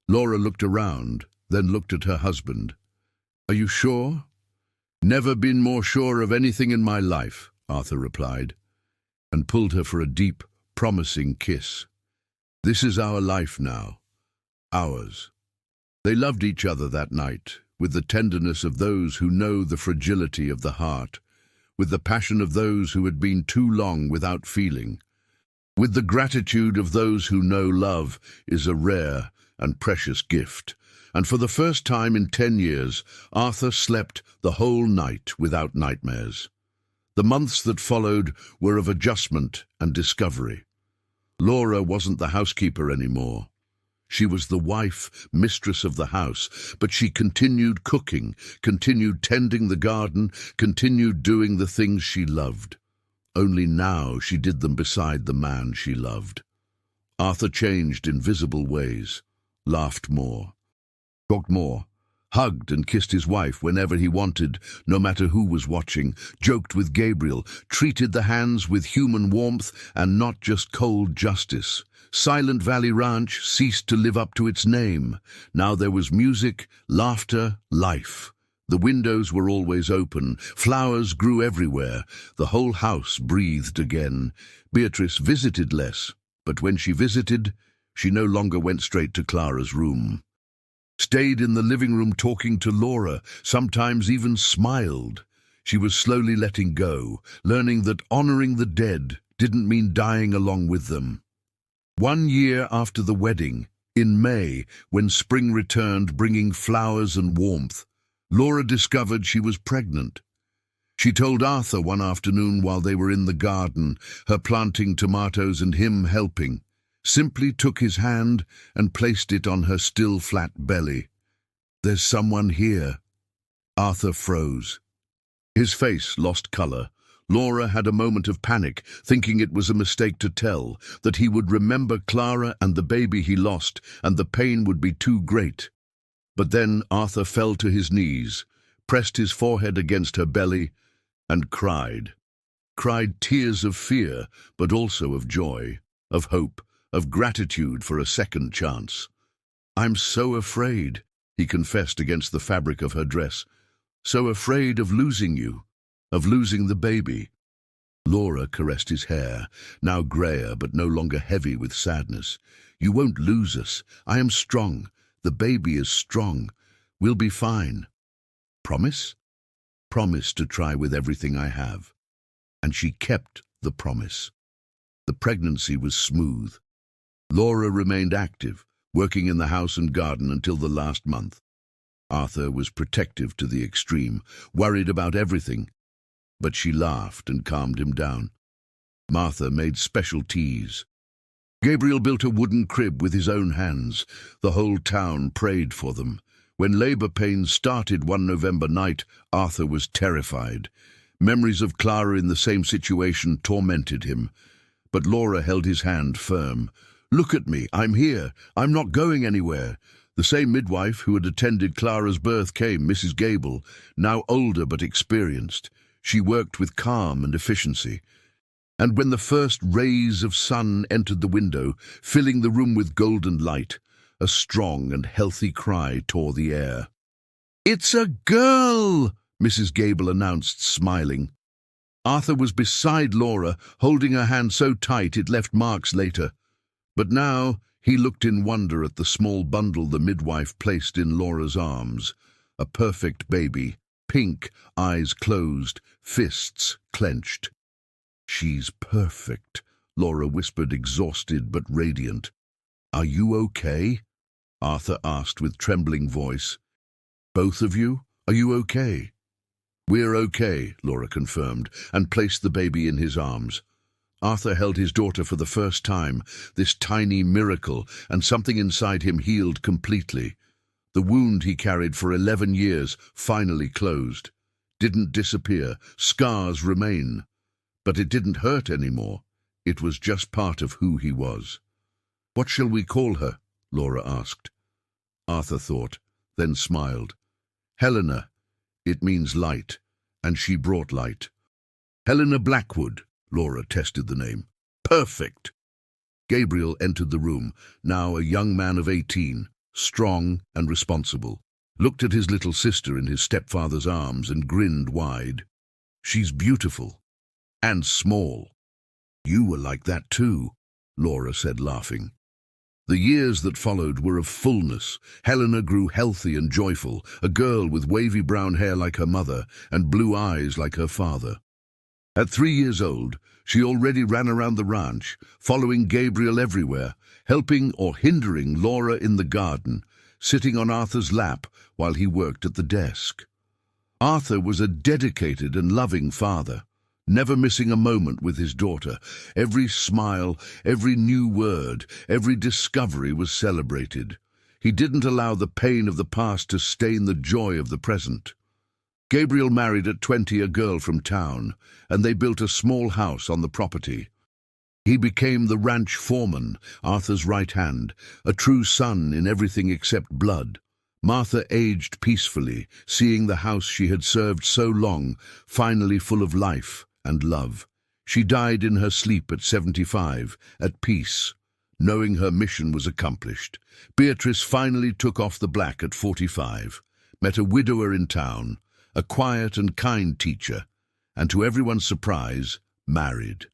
Laura looked around, then looked at her husband. "Are you sure?" "Never been more sure of anything in my life," Arthur replied, and pulled her for a deep, promising kiss. "This is our life now. Ours." They loved each other that night, with the tenderness of those who know the fragility of the heart, with the passion of those who had been too long without feeling, with the gratitude of those who know love is a rare and precious gift. And for the first time in 10 years, Arthur slept the whole night without nightmares. The months that followed were of adjustment and discovery. Laura wasn't the housekeeper anymore. She was the wife, mistress of the house, but she continued cooking, continued tending the garden, continued doing the things she loved. Only now she did them beside the man she loved. Arthur changed in visible ways, laughed more, talked more, hugged and kissed his wife whenever he wanted, no matter who was watching, joked with Gabriel, treated the hands with human warmth and not just cold justice. Silent Valley Ranch ceased to live up to its name. Now there was music, laughter, life. The windows were always open, flowers grew everywhere, the whole house breathed again. Beatrice visited less, but when she visited, she no longer went straight to Clara's room. Stayed in the living room talking to Laura, sometimes even smiled. She was slowly letting go, learning that honoring the dead didn't mean dying along with them. 1 year after the wedding, in May, when spring returned bringing flowers and warmth, Laura discovered she was pregnant. She told Arthur one afternoon while they were in the garden, her planting tomatoes and him helping, simply took his hand and placed it on her still flat belly. "There's someone here." Arthur froze. His face lost color. Laura had a moment of panic, thinking it was a mistake to tell, that he would remember Clara and the baby he lost, and the pain would be too great. But then Arthur fell to his knees, pressed his forehead against her belly, and cried. Cried tears of fear, but also of joy, of hope, of gratitude for a second chance. "I'm so afraid," he confessed against the fabric of her dress. "So afraid of losing you, of losing the baby." Laura caressed his hair, now grayer but no longer heavy with sadness. "You won't lose us. I am strong. The baby is strong. We'll be fine." "Promise?" "Promise to try with everything I have." And she kept the promise. The pregnancy was smooth. Laura remained active, working in the house and garden until the last month. Arthur was protective to the extreme, worried about everything, but she laughed and calmed him down. Martha made special teas. Gabriel built a wooden crib with his own hands. The whole town prayed for them. When labor pains started one November night, Arthur was terrified. Memories of Clara in the same situation tormented him. But Laura held his hand firm. "Look at me, I'm here. I'm not going anywhere." The same midwife who had attended Clara's birth came, Mrs. Gable, now older but experienced. She worked with calm and efficiency. And when the first rays of sun entered the window, filling the room with golden light, a strong and healthy cry tore the air. "It's a girl!" Mrs. Gable announced, smiling. Arthur was beside Laura, holding her hand so tight it left marks later. But now he looked in wonder at the small bundle the midwife placed in Laura's arms. A perfect baby, pink, eyes closed, fists clenched. "She's perfect," Laura whispered, exhausted but radiant. "Are you okay?" Arthur asked with trembling voice. "Both of you? Are you okay?" "We're okay," Laura confirmed, and placed the baby in his arms. Arthur held his daughter for the first time, this tiny miracle, and something inside him healed completely. The wound he carried for 11 years finally closed. Didn't disappear, scars remain. But it didn't hurt anymore. It was just part of who he was. "What shall we call her?" Laura asked. Arthur thought, then smiled. "Helena. It means light, and she brought light." "Helena Blackwood," Laura tested the name. "Perfect!" Gabriel entered the room, now a young man of 18, strong and responsible, looked at his little sister in his stepfather's arms and grinned wide. "She's beautiful. And small." "You were like that too," Laura said, laughing. The years that followed were of fullness. Helena grew healthy and joyful, a girl with wavy brown hair like her mother and blue eyes like her father. At 3 years old, she already ran around the ranch, following Gabriel everywhere, helping or hindering Laura in the garden, sitting on Arthur's lap while he worked at the desk. Arthur was a dedicated and loving father, never missing a moment with his daughter. Every smile, every new word, every discovery was celebrated. He didn't allow the pain of the past to stain the joy of the present. Gabriel married at 20 a girl from town, and they built a small house on the property. He became the ranch foreman, Arthur's right hand, a true son in everything except blood. Martha aged peacefully, seeing the house she had served so long, finally full of life and love. She died in her sleep at 75, at peace, knowing her mission was accomplished. Beatrice finally took off the black at 45, met a widower in town, a quiet and kind teacher, and to everyone's surprise, married.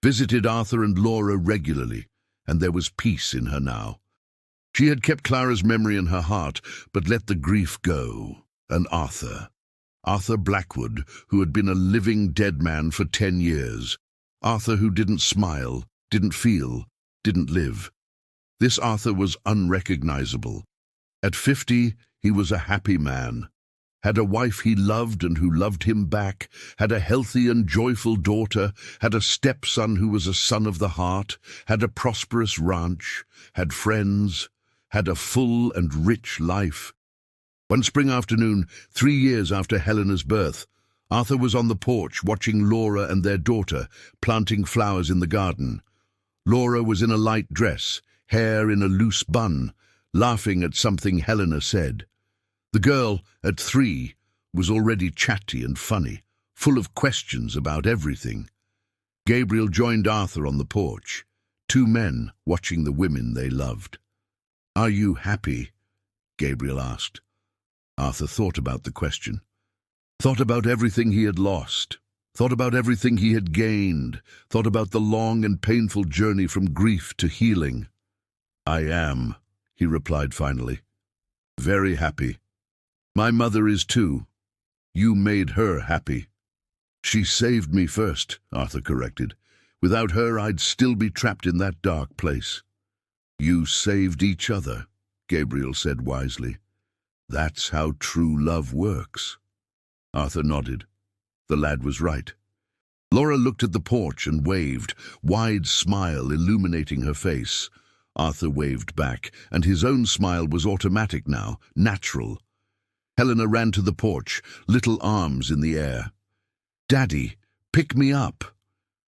Visited Arthur and Laura regularly, and there was peace in her now. She had kept Clara's memory in her heart, but let the grief go. And Arthur Blackwood, who had been a living dead man for 10 years. Arthur who didn't smile, didn't feel, didn't live. This Arthur was unrecognizable. At 50, he was a happy man. had a wife he loved and who loved him back, had a healthy and joyful daughter, had a stepson who was a son of the heart, had a prosperous ranch, had friends, had a full and rich life. One spring afternoon, 3 years after Helena's birth, Arthur was on the porch watching Laura and their daughter planting flowers in the garden. Laura was in a light dress, hair in a loose bun, laughing at something Helena said. The girl, at 3, was already chatty and funny, full of questions about everything. Gabriel joined Arthur on the porch, 2 men watching the women they loved. "Are you happy?" Gabriel asked. Arthur thought about the question, thought about everything he had lost, thought about everything he had gained, thought about the long and painful journey from grief to healing. "I am," he replied finally. "Very happy. My mother is too. You made her happy." "She saved me first," Arthur corrected. "Without her, I'd still be trapped in that dark place." "You saved each other," Gabriel said wisely. "That's how true love works." Arthur nodded. The lad was right. Laura looked at the porch and waved, wide smile illuminating her face. Arthur waved back, and his own smile was automatic now, natural. Helena ran to the porch, little arms in the air. "Daddy, pick me up."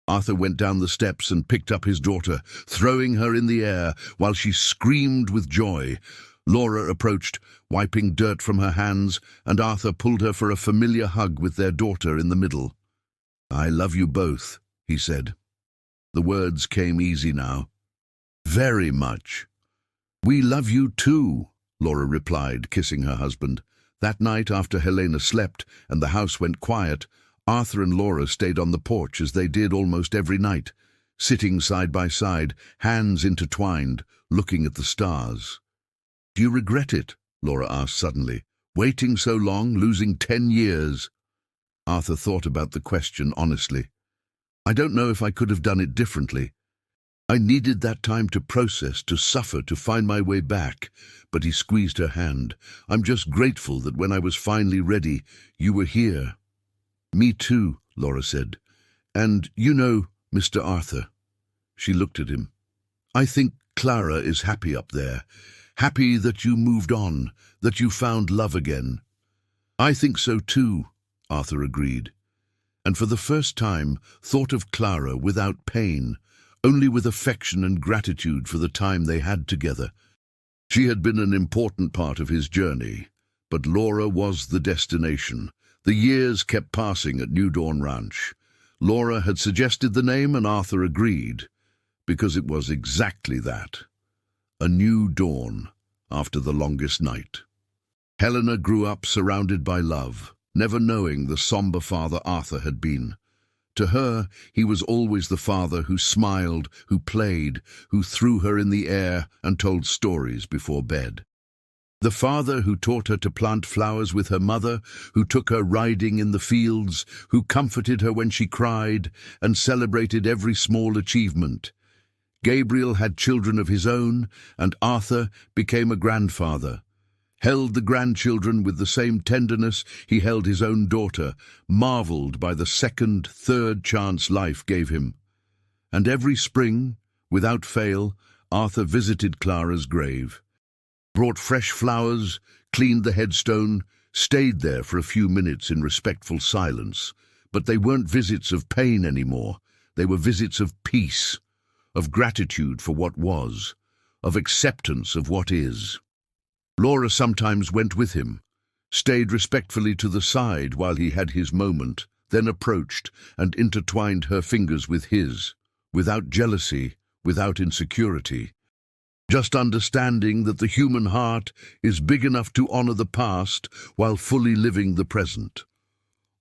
Arthur went down the steps and picked up his daughter, throwing her in the air while she screamed with joy. Laura approached, wiping dirt from her hands, and Arthur pulled her for a familiar hug with their daughter in the middle. "I love you both," he said. The words came easy now. "Very much." "We love you too," Laura replied, kissing her husband. That night, after Helena slept and the house went quiet, Arthur and Laura stayed on the porch as they did almost every night, sitting side by side, hands intertwined, looking at the stars. "Do you regret it?" Laura asked suddenly. "Waiting so long, losing 10 years?" Arthur thought about the question honestly. "I don't know if I could have done it differently. I needed that time to process, to suffer, to find my way back." But he squeezed her hand. "I'm just grateful that when I was finally ready, you were here." "Me too," Laura said. "And you know, Mr. Arthur." She looked at him. "I think Clara is happy up there. Happy that you moved on, that you found love again." "I think so too," Arthur agreed, and for the first time thought of Clara without pain, only with affection and gratitude for the time they had together. She had been an important part of his journey, but Laura was the destination. The years kept passing at New Dawn Ranch. Laura had suggested the name and Arthur agreed, because it was exactly that. A new dawn after the longest night. Helena grew up surrounded by love, never knowing the somber father Arthur had been. To her, he was always the father who smiled, who played, who threw her in the air and told stories before bed. The father who taught her to plant flowers with her mother, who took her riding in the fields, who comforted her when she cried and celebrated every small achievement. Gabriel had children of his own, and Arthur became a grandfather. Held the grandchildren with the same tenderness he held his own daughter, marveled by the second, third chance life gave him. And every spring, without fail, Arthur visited Clara's grave, brought fresh flowers, cleaned the headstone, stayed there for a few minutes in respectful silence. But they weren't visits of pain anymore. They were visits of peace, of gratitude for what was, of acceptance of what is. Laura sometimes went with him, stayed respectfully to the side while he had his moment, then approached and intertwined her fingers with his, without jealousy, without insecurity, just understanding that the human heart is big enough to honor the past while fully living the present.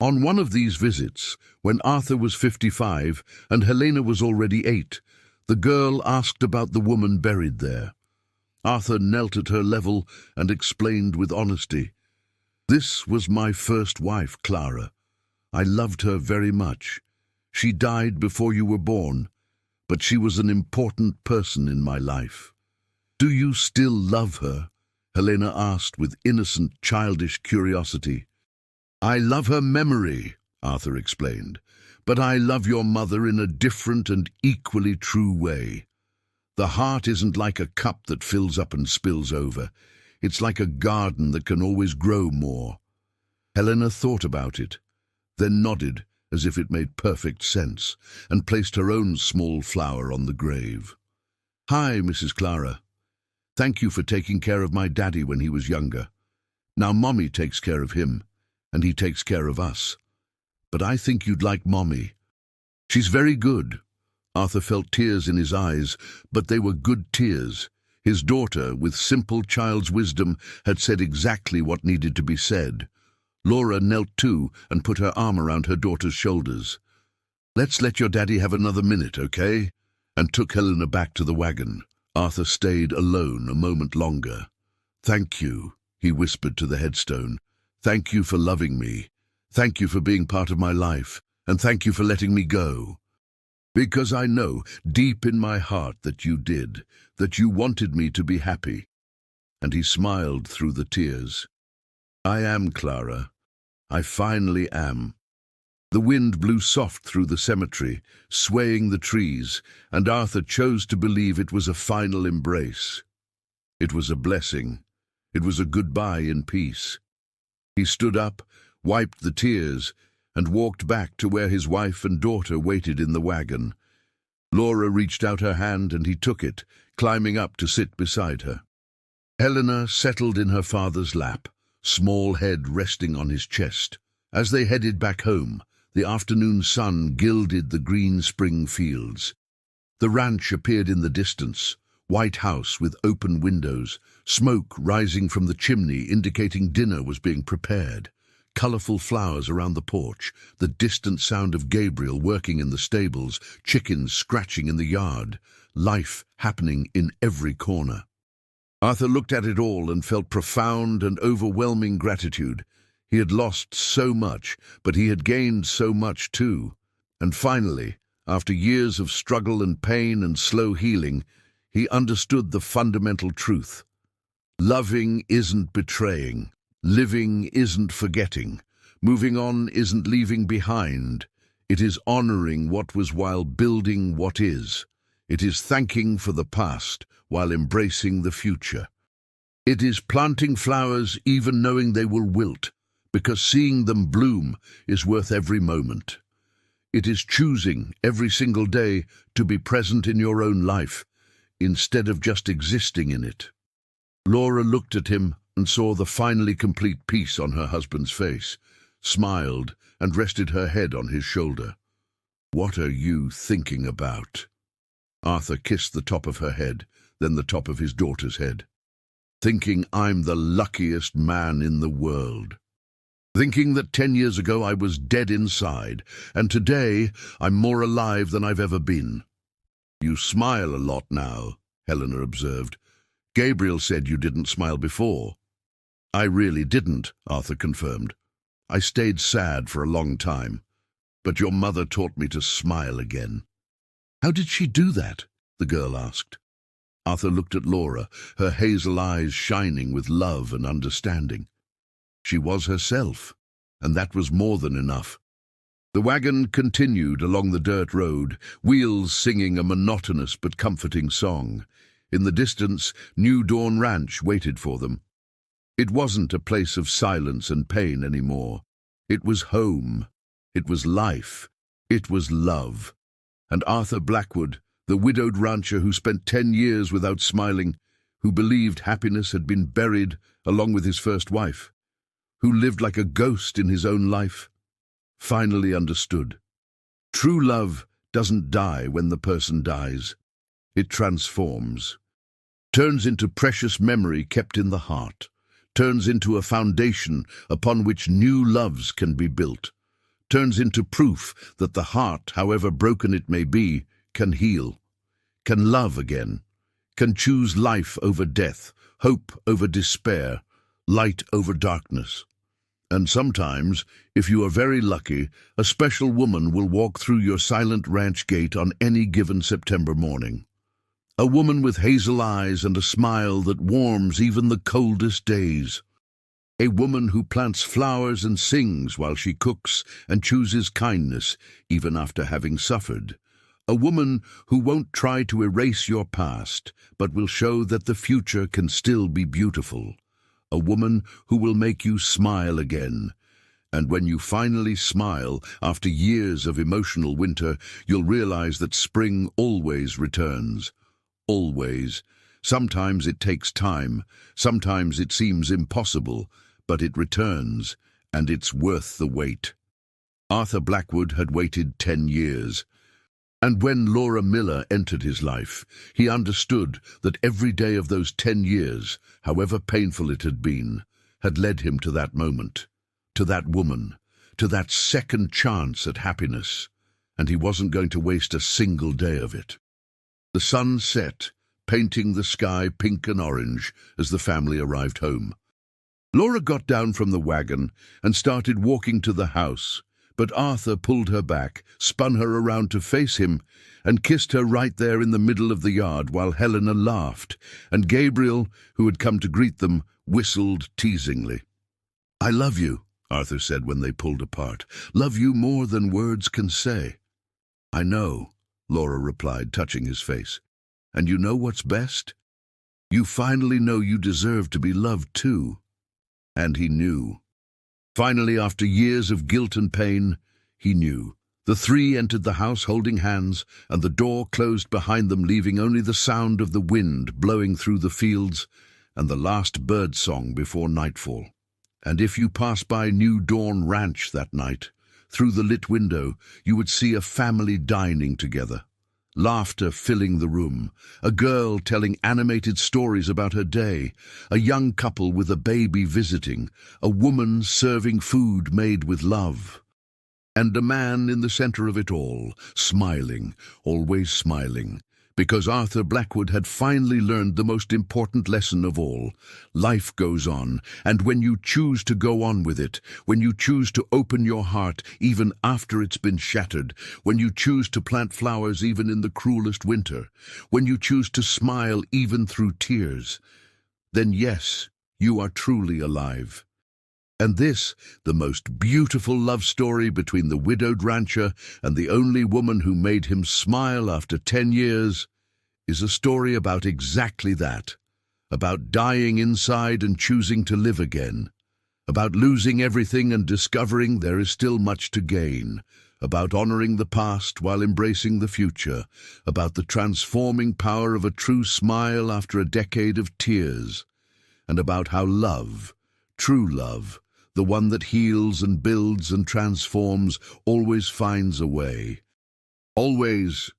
On one of these visits, when Arthur was 55 and Helena was already 8, the girl asked about the woman buried there. Arthur knelt at her level and explained with honesty, "This was my first wife, Clara. I loved her very much. She died before you were born, but she was an important person in my life." "Do you still love her?" Helena asked with innocent, childish curiosity. "I love her memory," Arthur explained, "but I love your mother in a different and equally true way. The heart isn't like a cup that fills up and spills over. It's like a garden that can always grow more." Helena thought about it, then nodded as if it made perfect sense, and placed her own small flower on the grave. "Hi, Mrs. Clara. Thank you for taking care of my daddy when he was younger. Now Mommy takes care of him, and he takes care of us. But I think you'd like Mommy. She's very good." Arthur felt tears in his eyes, but they were good tears. His daughter, with simple child's wisdom, had said exactly what needed to be said. Laura knelt too and put her arm around her daughter's shoulders. "Let's let your daddy have another minute, okay?" and took Helena back to the wagon. Arthur stayed alone a moment longer. "Thank you," he whispered to the headstone. "Thank you for loving me. Thank you for being part of my life. And thank you for letting me go. Because I know, deep in my heart, that you did, that you wanted me to be happy." And he smiled through the tears. "I am, Clara. I finally am." The wind blew soft through the cemetery, swaying the trees, and Arthur chose to believe it was a final embrace. It was a blessing. It was a goodbye in peace. He stood up, wiped the tears, and walked back to where his wife and daughter waited in the wagon. Laura reached out her hand and he took it, climbing up to sit beside her. Helena settled in her father's lap, small head resting on his chest. As they headed back home, the afternoon sun gilded the green spring fields. The ranch appeared in the distance, white house with open windows, smoke rising from the chimney indicating dinner was being prepared. Colourful flowers around the porch, the distant sound of Gabriel working in the stables, chickens scratching in the yard, life happening in every corner. Arthur looked at it all and felt profound and overwhelming gratitude. He had lost so much, but he had gained so much too. And finally, after years of struggle and pain and slow healing, he understood the fundamental truth. Loving isn't betraying. Living isn't forgetting. Moving on isn't leaving behind. It is honoring what was while building what is. It is thanking for the past while embracing the future. It is planting flowers even knowing they will wilt, because seeing them bloom is worth every moment. It is choosing every single day to be present in your own life, instead of just existing in it. Laura looked at him and saw the finally complete peace on her husband's face, smiled, and rested her head on his shoulder. "What are you thinking about?" Arthur kissed the top of her head, then the top of his daughter's head. "Thinking I'm the luckiest man in the world. Thinking that 10 years ago I was dead inside, and today I'm more alive than I've ever been." "You smile a lot now," Helena observed. "Gabriel said you didn't smile before." "I really didn't," Arthur confirmed. "I stayed sad for a long time, but your mother taught me to smile again." "How did she do that?" the girl asked. Arthur looked at Laura, her hazel eyes shining with love and understanding. She was herself, and that was more than enough. The wagon continued along the dirt road, wheels singing a monotonous but comforting song. In the distance, New Dawn Ranch waited for them. It wasn't a place of silence and pain anymore. It was home. It was life. It was love. And Arthur Blackwood, the widowed rancher who spent 10 years without smiling, who believed happiness had been buried along with his first wife, who lived like a ghost in his own life, finally understood. True love doesn't die when the person dies. It transforms, turns into precious memory kept in the heart, turns into a foundation upon which new loves can be built, turns into proof that the heart, however broken it may be, can heal, can love again, can choose life over death, hope over despair, light over darkness. And sometimes, if you are very lucky, a special woman will walk through your silent ranch gate on any given September morning. A woman with hazel eyes and a smile that warms even the coldest days. A woman who plants flowers and sings while she cooks and chooses kindness even after having suffered. A woman who won't try to erase your past, but will show that the future can still be beautiful. A woman who will make you smile again. And when you finally smile, after years of emotional winter, you'll realize that spring always returns. Always. Sometimes it takes time, sometimes it seems impossible, but it returns, and it's worth the wait. Arthur Blackwood had waited 10 years. And when Laura Miller entered his life, he understood that every day of those 10 years, however painful it had been, had led him to that moment, to that woman, to that second chance at happiness, and he wasn't going to waste a single day of it. The sun set, painting the sky pink and orange as the family arrived home. Laura got down from the wagon and started walking to the house, but Arthur pulled her back, spun her around to face him, and kissed her right there in the middle of the yard while Helena laughed, and Gabriel, who had come to greet them, whistled teasingly. "I love you," Arthur said when they pulled apart. "Love you more than words can say." "I know," Laura replied, touching his face. "And you know what's best? You finally know you deserve to be loved too." And he knew. Finally, after years of guilt and pain, he knew. The three entered the house holding hands, and the door closed behind them, leaving only the sound of the wind blowing through the fields and the last bird song before nightfall. And if you passed by New Dawn Ranch that night, through the lit window, you would see a family dining together. Laughter filling the room, a girl telling animated stories about her day, a young couple with a baby visiting, a woman serving food made with love, and a man in the center of it all, smiling, always smiling, because Arthur Blackwood had finally learned the most important lesson of all. Life goes on, and when you choose to go on with it, when you choose to open your heart even after it's been shattered, when you choose to plant flowers even in the cruelest winter, when you choose to smile even through tears, then yes, you are truly alive. And this, the most beautiful love story between the widowed rancher and the only woman who made him smile after 10 years, is a story about exactly that, about dying inside and choosing to live again, about losing everything and discovering there is still much to gain, about honoring the past while embracing the future, about the transforming power of a true smile after a decade of tears, and about how love, true love, the one that heals and builds and transforms, always finds a way. Always,